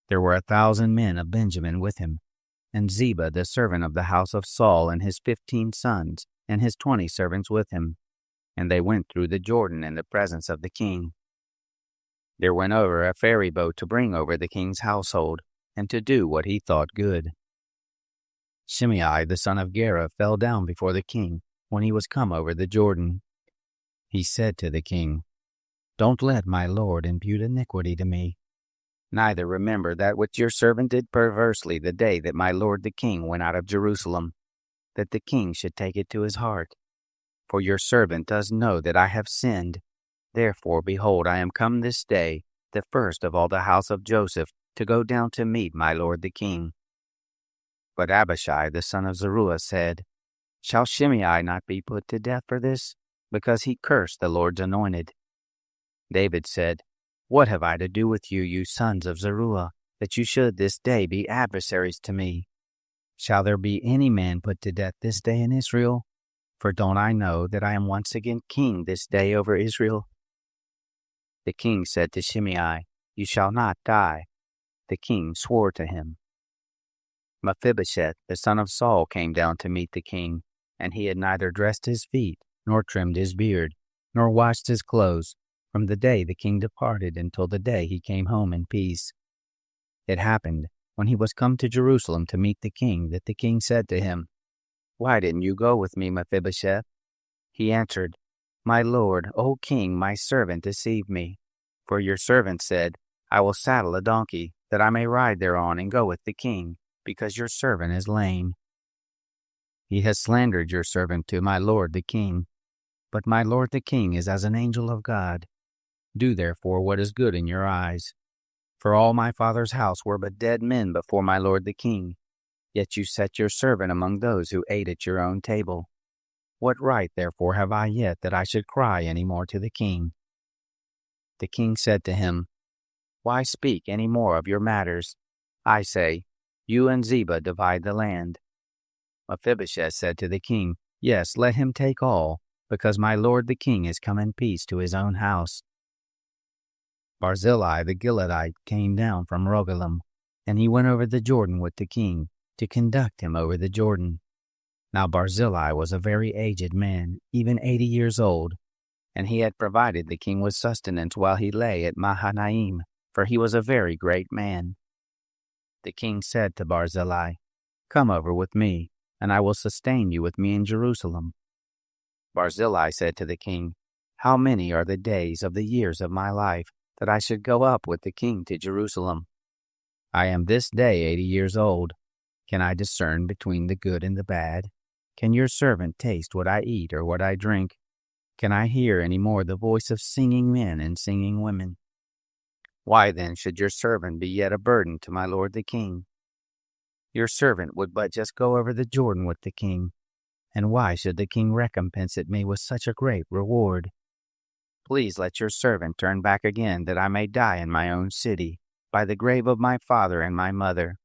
There were 1,000 men of Benjamin with him, and Ziba the servant of the house of Saul and his 15 sons, and his 20 servants with him. And they went through the Jordan in the presence of the king. There went over a ferry boat to bring over the king's household, and to do what he thought good. Shimei the son of Gera fell down before the king when he was come over the Jordan. He said to the king, Don't let my lord impute iniquity to me. Neither remember that which your servant did perversely the day that my lord the king went out of Jerusalem, that the king should take it to his heart. For your servant does know that I have sinned. Therefore, behold, I am come this day, the first of all the house of Joseph, to go down to meet my lord the king. But Abishai the son of Zeruiah said, Shall Shimei not be put to death for this? Because he cursed the Lord's anointed. David said, What have I to do with you, you sons of Zeruiah, that you should this day be adversaries to me? Shall there be any man put to death this day in Israel? For don't I know that I am once again king this day over Israel? The king said to Shimei, You shall not die. The king swore to him. Mephibosheth, the son of Saul, came down to meet the king, and he had neither dressed his feet, nor trimmed his beard, nor washed his clothes, from the day the king departed until the day he came home in peace. It happened, when he was come to Jerusalem to meet the king, that the king said to him, Why didn't you go with me, Mephibosheth? He answered, My lord, O king, my servant deceived me. For your servant said, I will saddle a donkey, that I may ride thereon and go with the king, because your servant is lame. He has slandered your servant to my lord the king. But my lord the king is as an angel of God. Do therefore what is good in your eyes. For all my father's house were but dead men before my lord the king. Yet you set your servant among those who ate at your own table. What right therefore have I yet that I should cry any more to the king? The king said to him, Why speak any more of your matters? I say, You and Ziba divide the land. Mephibosheth said to the king, Yes, let him take all, because my lord the king is come in peace to his own house. Barzillai the Gileadite came down from Rogelim, and he went over the Jordan with the king, to conduct him over the Jordan. Now Barzillai was a very aged man, even 80 years old, and he had provided the king with sustenance while he lay at Mahanaim, for he was a very great man. The king said to Barzillai, Come over with me, and I will sustain you with me in Jerusalem. Barzillai said to the king, How many are the days of the years of my life, that I should go up with the king to Jerusalem? I am this day 80 years old. Can I discern between the good and the bad? Can your servant taste what I eat or what I drink? Can I hear any more the voice of singing men and singing women? Why then should your servant be yet a burden to my lord the king? Your servant would but just go over the Jordan with the king, and why should the king recompense it me with such a great reward? Please let your servant turn back again, that I may die in my own city, by the grave of my father and my mother.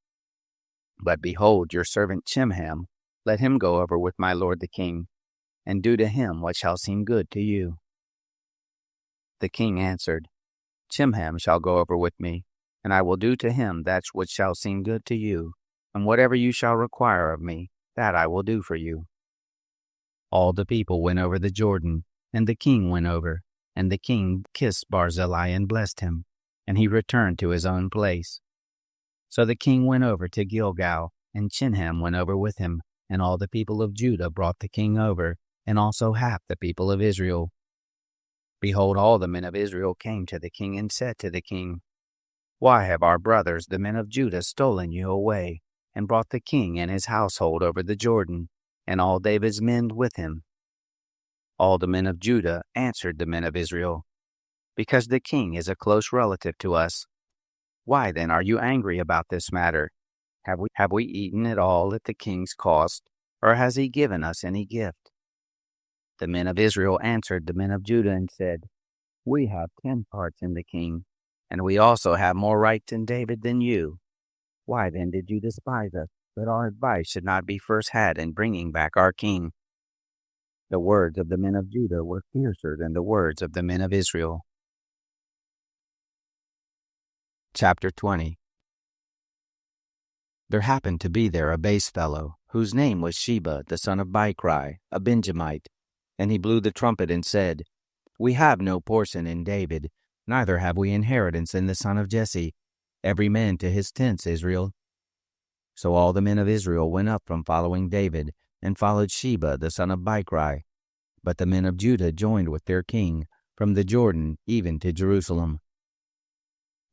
But behold, your servant Chimham, let him go over with my lord the king, and do to him what shall seem good to you. The king answered, Chimham shall go over with me, and I will do to him that which shall seem good to you, and whatever you shall require of me, that I will do for you. All the people went over the Jordan, and the king went over, and the king kissed Barzillai and blessed him, and he returned to his own place. So the king went over to Gilgal, and Chimham went over with him, and all the people of Judah brought the king over, and also half the people of Israel. Behold, all the men of Israel came to the king and said to the king, Why have our brothers, the men of Judah, stolen you away, and brought the king and his household over the Jordan, and all David's men with him. All the men of Judah answered the men of Israel, "Because the king is a close relative to us. Why then are you angry about this matter? Have we eaten at all at the king's cost, or has he given us any gift?" The men of Israel answered the men of Judah and said, "We have 10 parts in the king, and we also have more right in David than you. Why then did you despise us, that our advice should not be first had in bringing back our king?" The words of the men of Judah were fiercer than the words of the men of Israel. Chapter 20. There happened to be there a base fellow, whose name was Sheba, the son of Bichri, a Benjamite. And he blew the trumpet and said, "We have no portion in David, neither have we inheritance in the son of Jesse. Every man to his tents, Israel." So all the men of Israel went up from following David, and followed Sheba, the son of Bichri. But the men of Judah joined with their king, from the Jordan even to Jerusalem.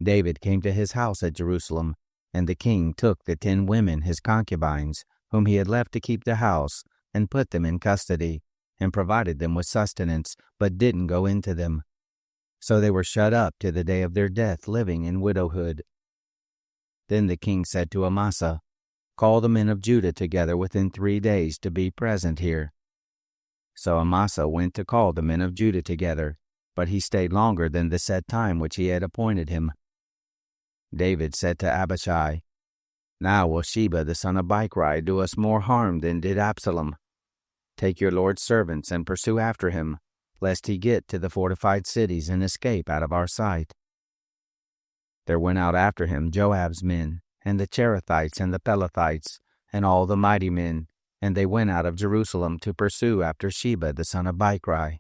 David came to his house at Jerusalem, and the king took the 10 women, his concubines, whom he had left to keep the house, and put them in custody, and provided them with sustenance, but didn't go into them. So they were shut up to the day of their death, living in widowhood. Then the king said to Amasa, "Call the men of Judah together within 3 days to be present here." So Amasa went to call the men of Judah together, but he stayed longer than the set time which he had appointed him. David said to Abishai, "Now will Sheba the son of Bichri do us more harm than did Absalom. Take your lord's servants and pursue after him, lest he get to the fortified cities and escape out of our sight." There went out after him Joab's men, and the Cherethites and the Pelethites, and all the mighty men, and they went out of Jerusalem to pursue after Sheba the son of Bichri.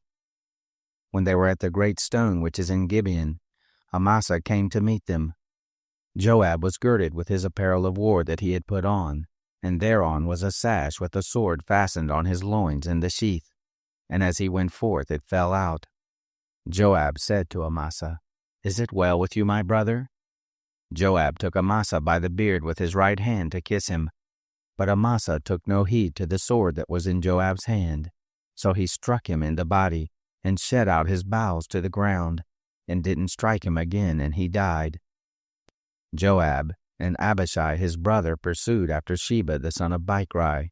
When they were at the great stone which is in Gibeon, Amasa came to meet them. Joab was girded with his apparel of war that he had put on, and thereon was a sash with a sword fastened on his loins in the sheath, and as he went forth it fell out. Joab said to Amasa, "Is it well with you, my brother?" Joab took Amasa by the beard with his right hand to kiss him, but Amasa took no heed to the sword that was in Joab's hand. So he struck him in the body, and shed out his bowels to the ground, and didn't strike him again, and he died. Joab and Abishai his brother pursued after Sheba the son of Bichri.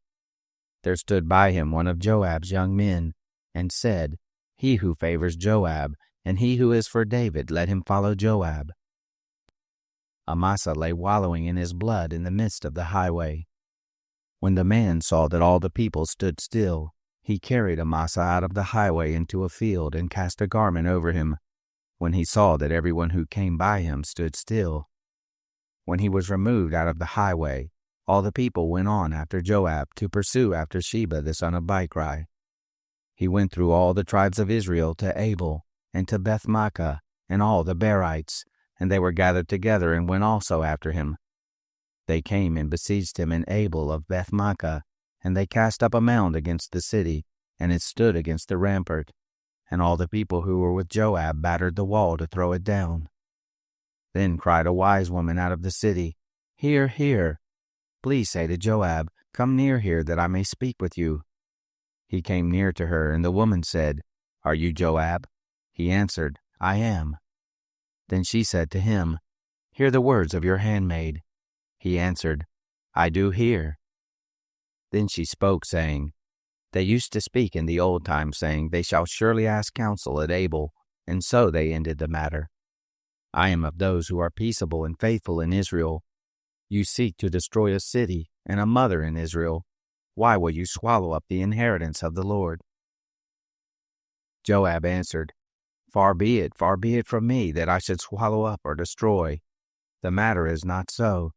There stood by him one of Joab's young men, and said, "He who favors Joab, and he who is for David, let him follow Joab." Amasa lay wallowing in his blood in the midst of the highway. When the man saw that all the people stood still, he carried Amasa out of the highway into a field and cast a garment over him, when he saw that everyone who came by him stood still. When he was removed out of the highway, all the people went on after Joab to pursue after Sheba the son of Bichri. He went through all the tribes of Israel to Abel, and to Beth-makkah, and all the Berites, and they were gathered together and went also after him. They came and besieged him in Abel of Beth-makkah, and they cast up a mound against the city, and it stood against the rampart, and all the people who were with Joab battered the wall to throw it down. Then cried a wise woman out of the city, "Hear, hear! Please say to Joab, 'Come near here, that I may speak with you.'" He came near to her, and the woman said, "Are you Joab?" He answered, "I am." Then she said to him, "Hear the words of your handmaid." He answered, "I do hear." Then she spoke, saying, "They used to speak in the old time, saying, 'They shall surely ask counsel at Abel,' and so they ended the matter. I am of those who are peaceable and faithful in Israel. You seek to destroy a city and a mother in Israel. Why will you swallow up the inheritance of the Lord?" Joab answered, far be it from me that I should swallow up or destroy. The matter is not so,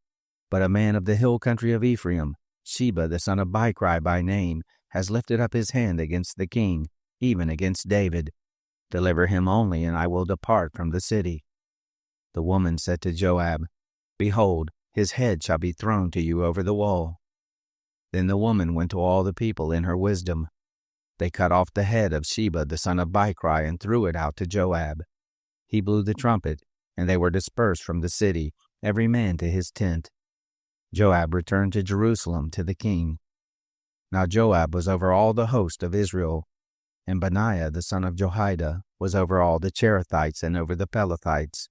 but a man of the hill country of Ephraim, Sheba the son of Bichri by name, has lifted up his hand against the king, even against David. Deliver him only, and I will depart from the city." The woman said to Joab, "Behold, his head shall be thrown to you over the wall." Then the woman went to all the people in her wisdom. They cut off the head of Sheba the son of Bichri and threw it out to Joab. He blew the trumpet, and they were dispersed from the city, every man to his tent. Joab returned to Jerusalem to the king. Now Joab was over all the host of Israel, and Benaiah the son of Jehoiada was over all the Cherethites and over the Pelethites,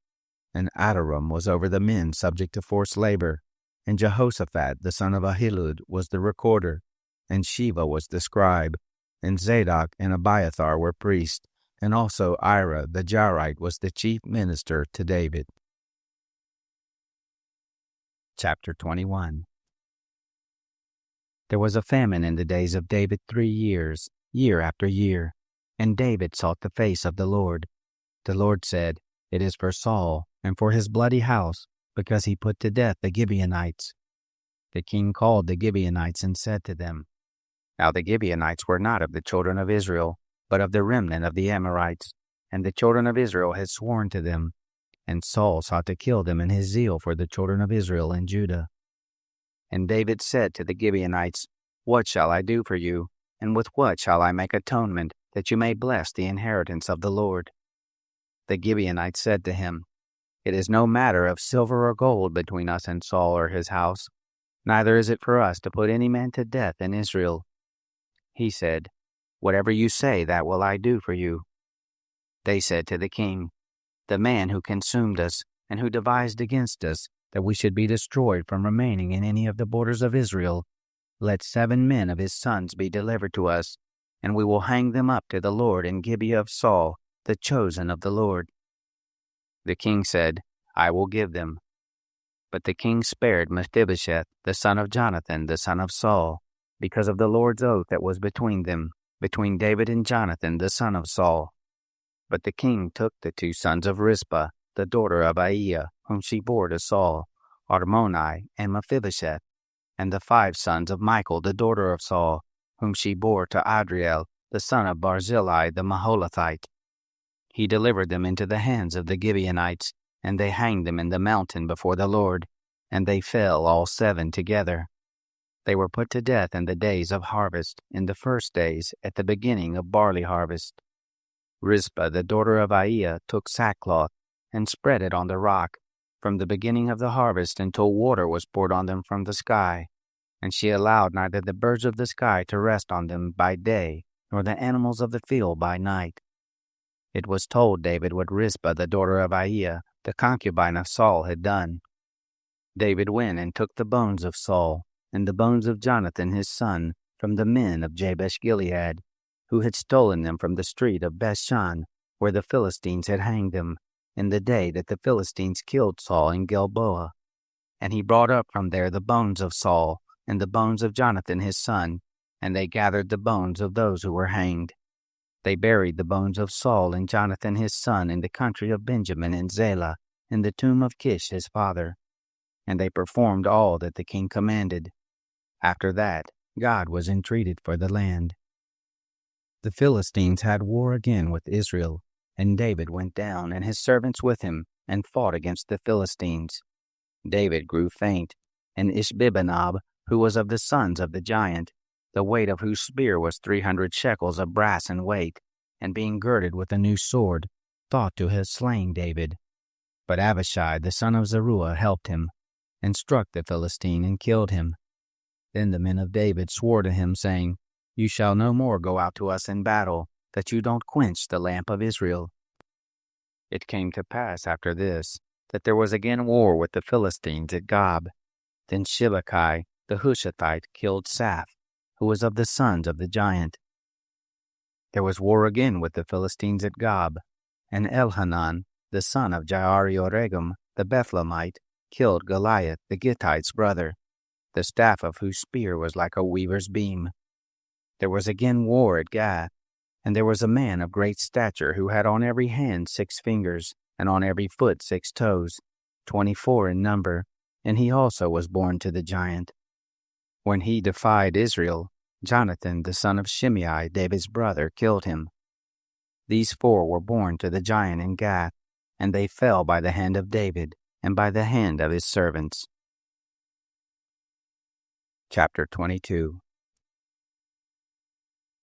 and Adoram was over the men subject to forced labor, and Jehoshaphat the son of Ahilud was the recorder, and Sheva was the scribe, and Zadok and Abiathar were priests, and also Ira the Jairite was the chief minister to David. Chapter 21. There was a famine in the days of David 3 years, year after year, and David sought the face of the Lord. The Lord said, "It is for Saul, and for his bloody house, because he put to death the Gibeonites." The king called the Gibeonites and said to them, Now the Gibeonites were not of the children of Israel, but of the remnant of the Amorites, and the children of Israel had sworn to them, and Saul sought to kill them in his zeal for the children of Israel and Judah. And David said to the Gibeonites, What shall I do for you, and with what shall I make atonement, that you may bless the inheritance of the Lord? The Gibeonites said to him, It is no matter of silver or gold between us and Saul or his house, neither is it for us to put any man to death in Israel. He said, Whatever you say, that will I do for you. They said to the king, The man who consumed us, and who devised against us, that we should be destroyed from remaining in any of the borders of Israel, let 7 men of his sons be delivered to us, and we will hang them up to the Lord in Gibeah of Saul, the chosen of the Lord. The king said, I will give them. But the king spared Mephibosheth, the son of Jonathan, the son of Saul, because of the Lord's oath that was between them, between David and Jonathan, the son of Saul. But the king took the 2 sons of Rizpah, the daughter of Aiah, whom she bore to Saul, Armoni and Mephibosheth, and the 5 sons of Michal, the daughter of Saul, whom she bore to Adriel, the son of Barzillai the Maholathite. He delivered them into the hands of the Gibeonites, and they hanged them in the mountain before the Lord, and they fell all 7 together. They were put to death in the days of harvest, in the first days, at the beginning of barley harvest. Rizpah, the daughter of Aiah, took sackcloth, and spread it on the rock, from the beginning of the harvest until water was poured on them from the sky, and she allowed neither the birds of the sky to rest on them by day, nor the animals of the field by night. It was told David what Rizpah, the daughter of Aiah, the concubine of Saul, had done. David went and took the bones of Saul, and the bones of Jonathan his son, from the men of Jabesh-Gilead, who had stolen them from the street of Bethshan, where the Philistines had hanged them, in the day that the Philistines killed Saul in Gilboa. And he brought up from there the bones of Saul, and the bones of Jonathan his son, and they gathered the bones of those who were hanged. They buried the bones of Saul and Jonathan his son in the country of Benjamin in Zelah, in the tomb of Kish his father. And they performed all that the king commanded. After that, God was entreated for the land. The Philistines had war again with Israel, and David went down, and his servants with him, and fought against the Philistines. David grew faint, and Ishbi-benob, who was of the sons of the giant, the weight of whose spear was 300 shekels of brass in weight, and being girded with a new sword, thought to have slain David. But Abishai the son of Zeruiah helped him, and struck the Philistine and killed him. Then the men of David swore to him, saying, You shall no more go out to us in battle, that you don't quench the lamp of Israel. It came to pass after this, that there was again war with the Philistines at Gob. Then Shibachai the Hushathite killed Saph, who was of the sons of the giant. There was war again with the Philistines at Gob, and Elhanan, the son of Jaare-Oregim, the Bethlehemite, killed Goliath, the Gittite's brother, the staff of whose spear was like a weaver's beam. There was again war at Gath, and there was a man of great stature who had on every hand 6 fingers, and on every foot 6 toes, 24 in number, and he also was born to the giant. When he defied Israel, Jonathan the son of Shimei, David's brother, killed him. These 4 were born to the giant in Gath, and they fell by the hand of David, and by the hand of his servants. Chapter 22.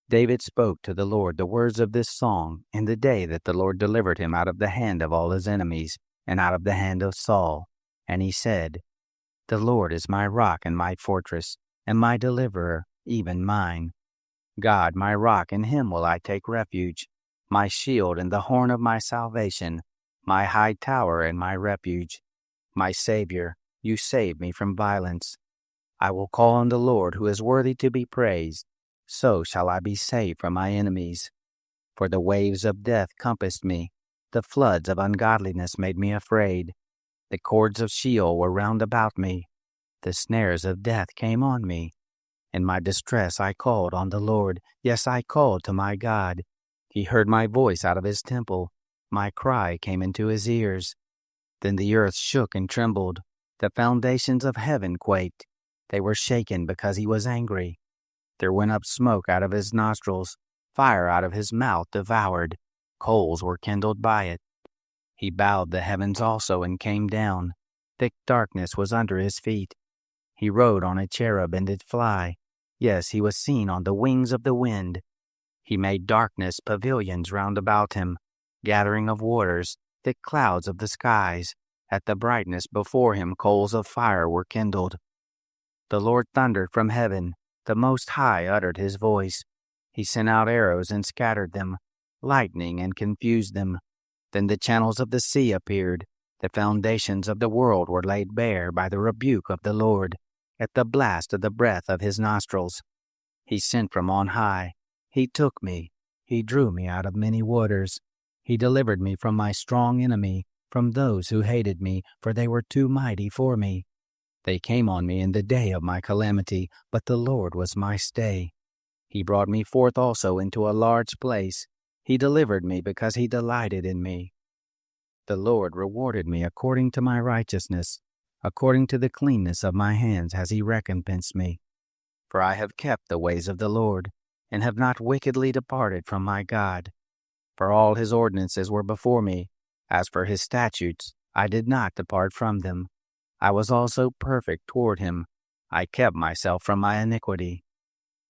David spoke to the Lord the words of this song in the day that the Lord delivered him out of the hand of all his enemies, and out of the hand of Saul. And he said, The Lord is my rock and my fortress, and my deliverer, even mine. God, my rock, in him will I take refuge, my shield and the horn of my salvation, my high tower and my refuge. My Savior, you save me from violence. I will call on the Lord, who is worthy to be praised. So shall I be saved from my enemies. For the waves of death compassed me, the floods of ungodliness made me afraid. The cords of Sheol were round about me, the snares of death came on me. In my distress I called on the Lord, yes, I called to my God. He heard my voice out of his temple, my cry came into his ears. Then the earth shook and trembled, the foundations of heaven quaked. They were shaken because he was angry. There went up smoke out of his nostrils, fire out of his mouth devoured, coals were kindled by it. He bowed the heavens also and came down. Thick darkness was under his feet. He rode on a cherub and did fly. Yes, he was seen on the wings of the wind. He made darkness pavilions round about him, gathering of waters, thick clouds of the skies. At the brightness before him coals of fire were kindled. The Lord thundered from heaven. The Most High uttered his voice. He sent out arrows and scattered them, lightning and confused them. Then the channels of the sea appeared. The foundations of the world were laid bare by the rebuke of the Lord, at the blast of the breath of his nostrils. He sent from on high. He took me. He drew me out of many waters. He delivered me from my strong enemy, from those who hated me, for they were too mighty for me. They came on me in the day of my calamity, but the Lord was my stay. He brought me forth also into a large place. He delivered me because he delighted in me. The Lord rewarded me according to my righteousness. According to the cleanness of my hands has he recompensed me. For I have kept the ways of the Lord, and have not wickedly departed from my God. For all his ordinances were before me. As for his statutes, I did not depart from them. I was also perfect toward him. I kept myself from my iniquity.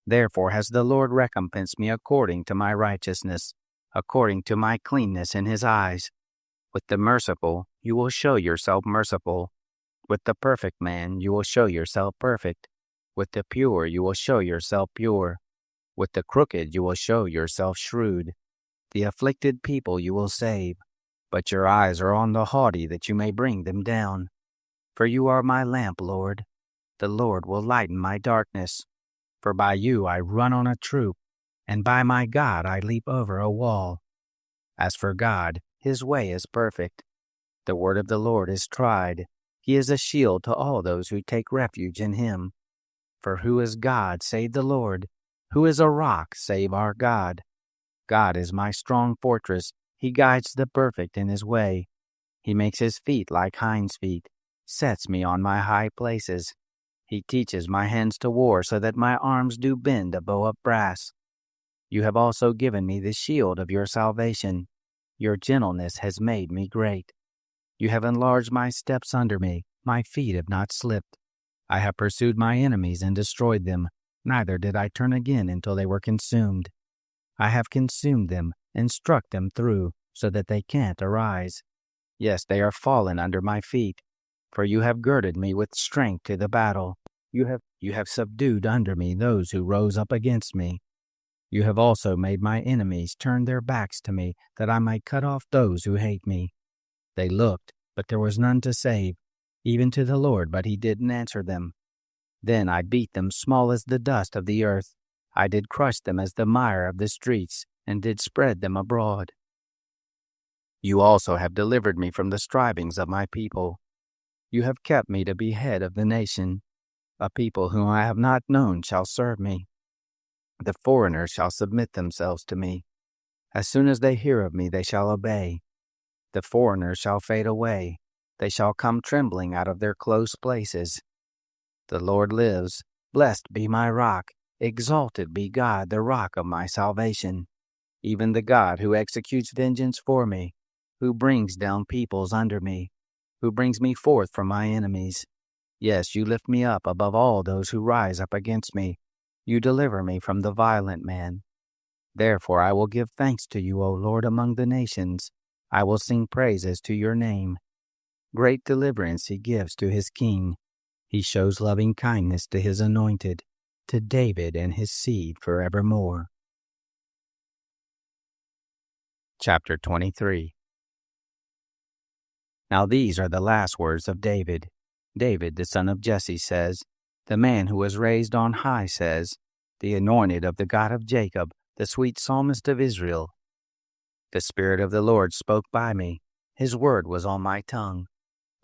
Therefore has the Lord recompensed me according to my righteousness, according to my cleanness in his eyes. With the merciful you will show yourself merciful. With the perfect man you will show yourself perfect. With the pure you will show yourself pure. With the crooked you will show yourself shrewd. The afflicted people you will save. But your eyes are on the haughty that you may bring them down. For you are my lamp, Lord. The Lord will lighten my darkness. For by you I run on a troop, and by my God I leap over a wall. As for God, his way is perfect. The word of the Lord is tried. He is a shield to all those who take refuge in him. For who is God save the Lord? Who is a rock save our God? God is my strong fortress. He guides the perfect in his way. He makes his feet like hinds' feet, sets me on my high places. He teaches my hands to war so that my arms do bend a bow of brass. You have also given me the shield of your salvation. Your gentleness has made me great. You have enlarged my steps under me. My feet have not slipped. I have pursued my enemies and destroyed them. Neither did I turn again until they were consumed. I have consumed them and struck them through so that they can't arise. Yes, they are fallen under my feet. For you have girded me with strength to the battle. You have subdued under me those who rose up against me. You have also made my enemies turn their backs to me, that I might cut off those who hate me. They looked, but there was none to save, even to the Lord, but he didn't answer them. Then I beat them small as the dust of the earth. I did crush them as the mire of the streets, and did spread them abroad. You also have delivered me from the strivings of my people. You have kept me to be head of the nation. A people whom I have not known shall serve me. The foreigners shall submit themselves to me. As soon as they hear of me, they shall obey. The foreigners shall fade away. They shall come trembling out of their close places. The Lord lives. Blessed be my rock. Exalted be God, the rock of my salvation. Even the God who executes vengeance for me, who brings down peoples under me, who brings me forth from my enemies. Yes, you lift me up above all those who rise up against me. You deliver me from the violent man. Therefore I will give thanks to you, O Lord, among the nations. I will sing praises to your name. Great deliverance he gives to his king. He shows loving kindness to his anointed, to David and his seed forevermore. Chapter 23. Now these are the last words of David. David, the son of Jesse, says, the man who was raised on high says, the anointed of the God of Jacob, the sweet psalmist of Israel. The Spirit of the Lord spoke by me. His word was on my tongue.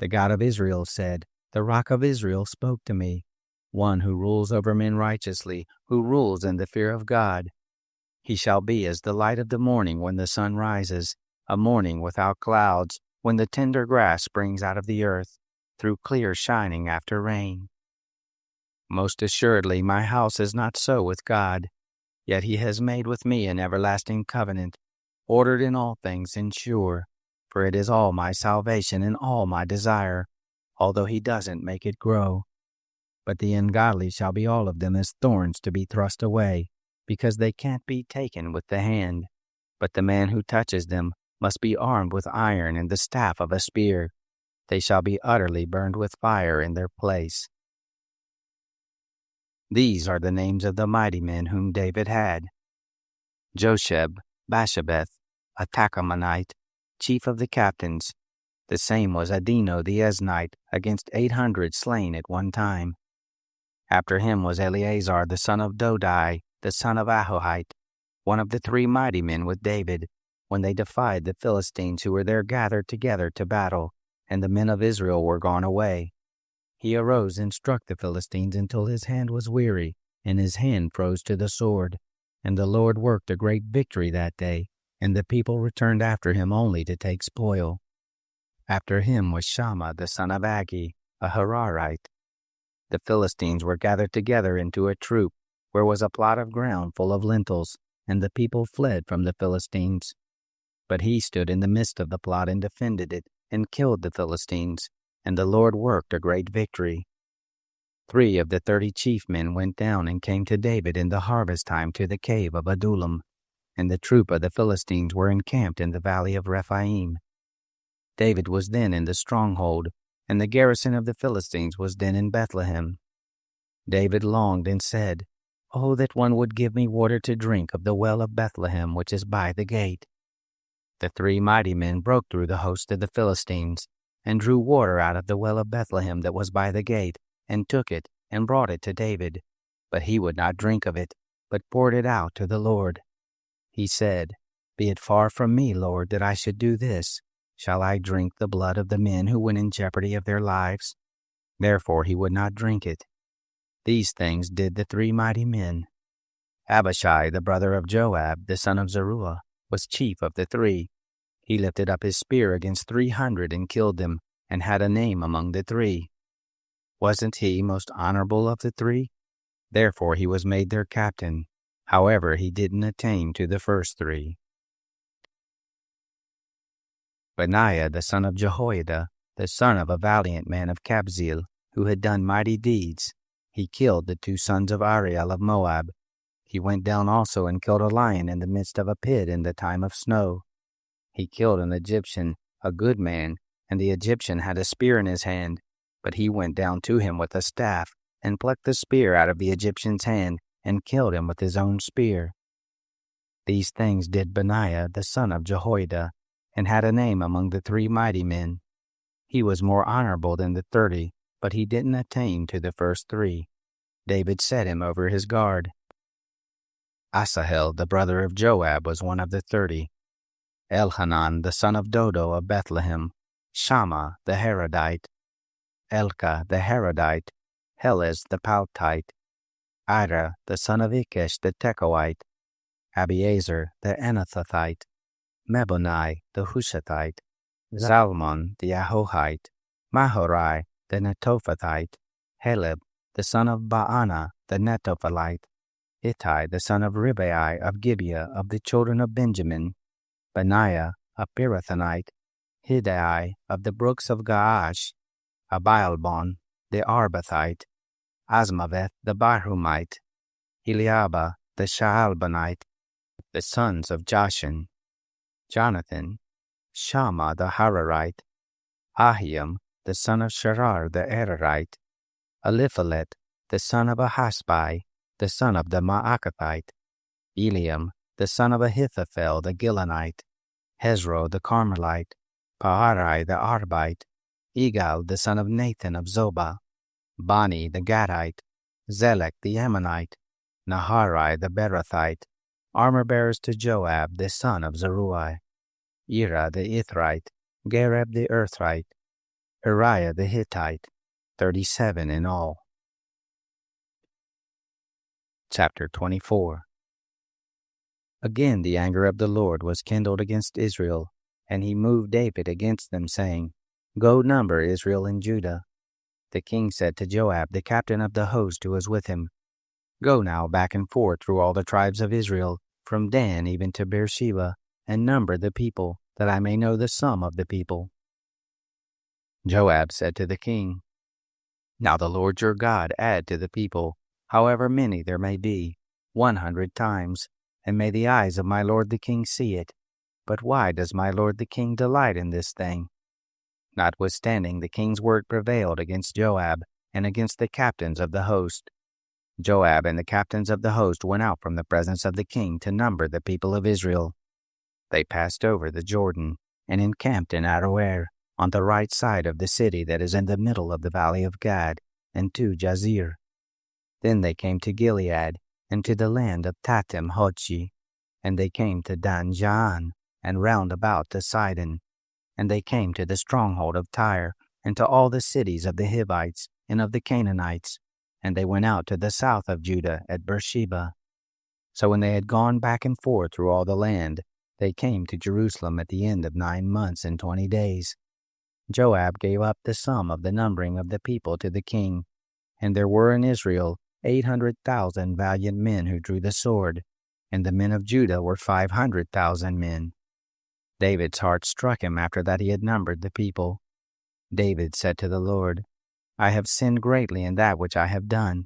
The God of Israel said, the Rock of Israel spoke to me, one who rules over men righteously, who rules in the fear of God. He shall be as the light of the morning when the sun rises, a morning without clouds, when the tender grass springs out of the earth, through clear shining after rain. Most assuredly my house is not so with God, yet he has made with me an everlasting covenant, ordered in all things and sure, for it is all my salvation and all my desire, although he doesn't make it grow. But the ungodly shall be all of them as thorns to be thrust away, because they can't be taken with the hand. But the man who touches them must be armed with iron and the staff of a spear. They shall be utterly burned with fire in their place. These are the names of the mighty men whom David had: Josheb, Basshebeth, a Tachamonite, chief of the captains. The same was Adino the Eznite, against 800 slain at one time. After him was Eleazar the son of Dodai, the son of Ahohite, one of the 3 mighty men with David, when they defied the Philistines who were there gathered together to battle, and the men of Israel were gone away. He arose and struck the Philistines until his hand was weary, and his hand froze to the sword. And the Lord worked a great victory that day, and the people returned after him only to take spoil. After him was Shammah the son of Agi, a Hararite. The Philistines were gathered together into a troop, where was a plot of ground full of lentils, and the people fled from the Philistines. But he stood in the midst of the plot and defended it, and killed the Philistines, and the Lord worked a great victory. 3 of the 30 chief men went down and came to David in the harvest time to the cave of Adullam, and the troop of the Philistines were encamped in the valley of Rephaim. David was then in the stronghold, and the garrison of the Philistines was then in Bethlehem. David longed and said, "Oh, that one would give me water to drink of the well of Bethlehem which is by the gate." The 3 mighty men broke through the host of the Philistines, and drew water out of the well of Bethlehem that was by the gate, and took it, and brought it to David. But he would not drink of it, but poured it out to the Lord. He said, "Be it far from me, Lord, that I should do this. Shall I drink the blood of the men who went in jeopardy of their lives?" Therefore he would not drink it. These things did the 3 mighty men. Abishai, the brother of Joab, the son of Zeruiah, was chief of the 3. He lifted up his spear against 300 and killed them, and had a name among the 3. Wasn't he most honorable of the 3? Therefore he was made their captain. However, he didn't attain to the first 3. Benaiah, the son of Jehoiada, the son of a valiant man of Kabzeel, who had done mighty deeds, he killed the 2 sons of Ariel of Moab. He went down also and killed a lion in the midst of a pit in the time of snow. He killed an Egyptian, a good man, and the Egyptian had a spear in his hand. But he went down to him with a staff, and plucked the spear out of the Egyptian's hand, and killed him with his own spear. These things did Benaiah the son of Jehoiada, and had a name among the 3 mighty men. He was more honorable than the 30, but he didn't attain to the first 3. David set him over his guard. Asahel, the brother of Joab, was one of the 30. Elhanan, the son of Dodo of Bethlehem, Shammah the Harodite, Elkah the Harodite, Helez the Paltite, Ira the son of Ikesh the Tekoite, Abiezer the Anathothite, Mebonai the Hushathite, Zalmon the Ahohite, Mahorai the Netophathite, Heleb the son of Baana the Netophalite, Ittai the son of Ribai of Gibeah of the children of Benjamin, Benaiah a Pirathonite, Hiddai of the brooks of Gaash, Abialbon the Arbathite, Asmaveth the Barhumite, Eliabah the Shaalbanite, the sons of Jashan, Jonathan, Shammah the Hararite, Ahiam the son of Sharar the Erarite, Eliphalet, the son of Ahasbai, the son of the Maakathite, Eliam, the son of Ahithophel the Gilonite, Hezro the Carmelite, Paarai the Arbite, Egal the son of Nathan of Zobah, Bani the Gadite, Zelek the Ammonite, Naharai the Berothite, armor-bearers to Joab the son of Zeruiah, Ira the Ithrite, Gareb the Earthite, Uriah the Hittite, 37 in all. Chapter 24. Again the anger of the Lord was kindled against Israel, and he moved David against them, saying, Go number Israel and Judah. The king said to Joab, the captain of the host who was with him, Go now back and forth through all the tribes of Israel, from Dan even to Beersheba, and number the people, that I may know the sum of the people. Joab said to the king, Now the Lord your God add to the people, however many there may be, 100 times, and may the eyes of my lord the king see it. But why does my lord the king delight in this thing? Notwithstanding, the king's word prevailed against Joab and against the captains of the host. Joab and the captains of the host went out from the presence of the king to number the people of Israel. They passed over the Jordan and encamped in Aroer, on the right side of the city that is in the middle of the valley of Gad, and to Jazer. Then they came to Gilead, and to the land of Tatim Hodshi, and they came to Dan Jaan, and round about to Sidon. And they came to the stronghold of Tyre, and to all the cities of the Hivites and of the Canaanites, and they went out to the south of Judah at Beersheba. So when they had gone back and forth through all the land, they came to Jerusalem at the end of 9 months and 20 days. Joab gave up the sum of the numbering of the people to the king, and there were in Israel 800,000 valiant men who drew the sword, and the men of Judah were 500,000 men. David's heart struck him after that he had numbered the people. David said to the Lord, I have sinned greatly in that which I have done.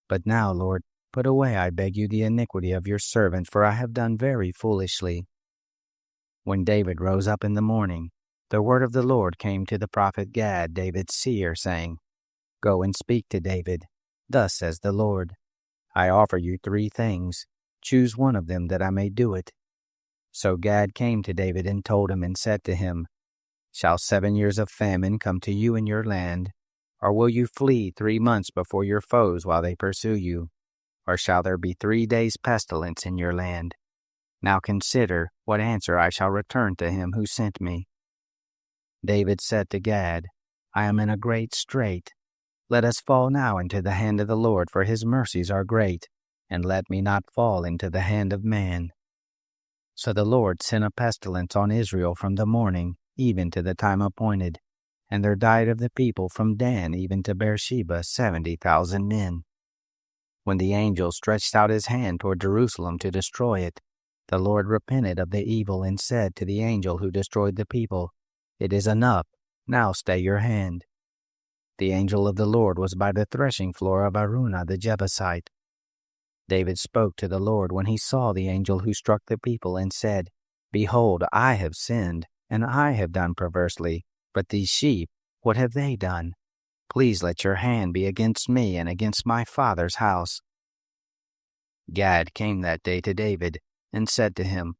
But now, Lord, put away, I beg you, the iniquity of your servant, for I have done very foolishly. When David rose up in the morning, the word of the Lord came to the prophet Gad, David's seer, saying, Go and speak to David. Thus says the Lord, I offer you 3 things. Choose one of them that I may do it. So Gad came to David and told him and said to him, Shall 7 years of famine come to you in your land? Or will you flee 3 months before your foes while they pursue you? Or shall there be 3 days' pestilence in your land? Now consider what answer I shall return to him who sent me. David said to Gad, I am in a great strait. Let us fall now into the hand of the Lord, for his mercies are great, and let me not fall into the hand of man. So the Lord sent a pestilence on Israel from the morning even to the time appointed, and there died of the people from Dan even to Beersheba 70,000 men. When the angel stretched out his hand toward Jerusalem to destroy it, the Lord repented of the evil and said to the angel who destroyed the people, It is enough, now stay your hand. The angel of the Lord was by the threshing floor of Araunah the Jebusite. David spoke to the Lord when he saw the angel who struck the people, and said, Behold, I have sinned, and I have done perversely, but these sheep, what have they done? Please let your hand be against me and against my father's house. Gad came that day to David, and said to him,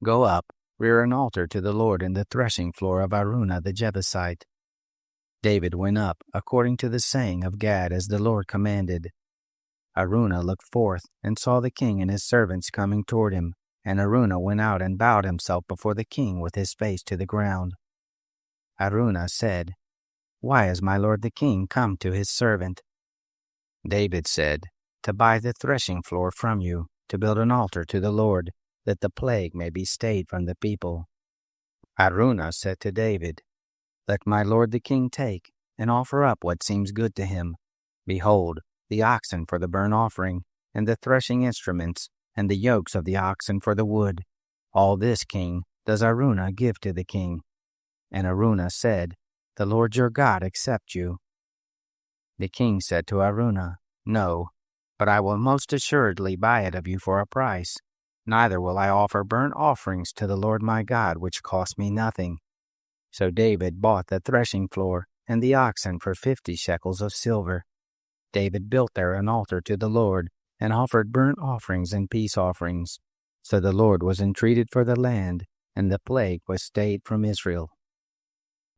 Go up, rear an altar to the Lord in the threshing floor of Araunah the Jebusite. David went up, according to the saying of Gad, as the Lord commanded. Araunah looked forth, and saw the king and his servants coming toward him, and Araunah went out and bowed himself before the king with his face to the ground. Araunah said, Why has my lord the king come to his servant? David said, To buy the threshing floor from you, to build an altar to the Lord, that the plague may be stayed from the people. Araunah said to David, Let my lord the king take, and offer up what seems good to him. Behold, the oxen for the burnt offering, and the threshing instruments, and the yokes of the oxen for the wood. All this, king, does Araunah give to the king. And Araunah said, The Lord your God accept you. The king said to Araunah, No, but I will most assuredly buy it of you for a price. Neither will I offer burnt offerings to the Lord my God, which cost me nothing. So David bought the threshing floor and the oxen for 50 shekels of silver. David built there an altar to the Lord and offered burnt offerings and peace offerings. So the Lord was entreated for the land, and the plague was stayed from Israel.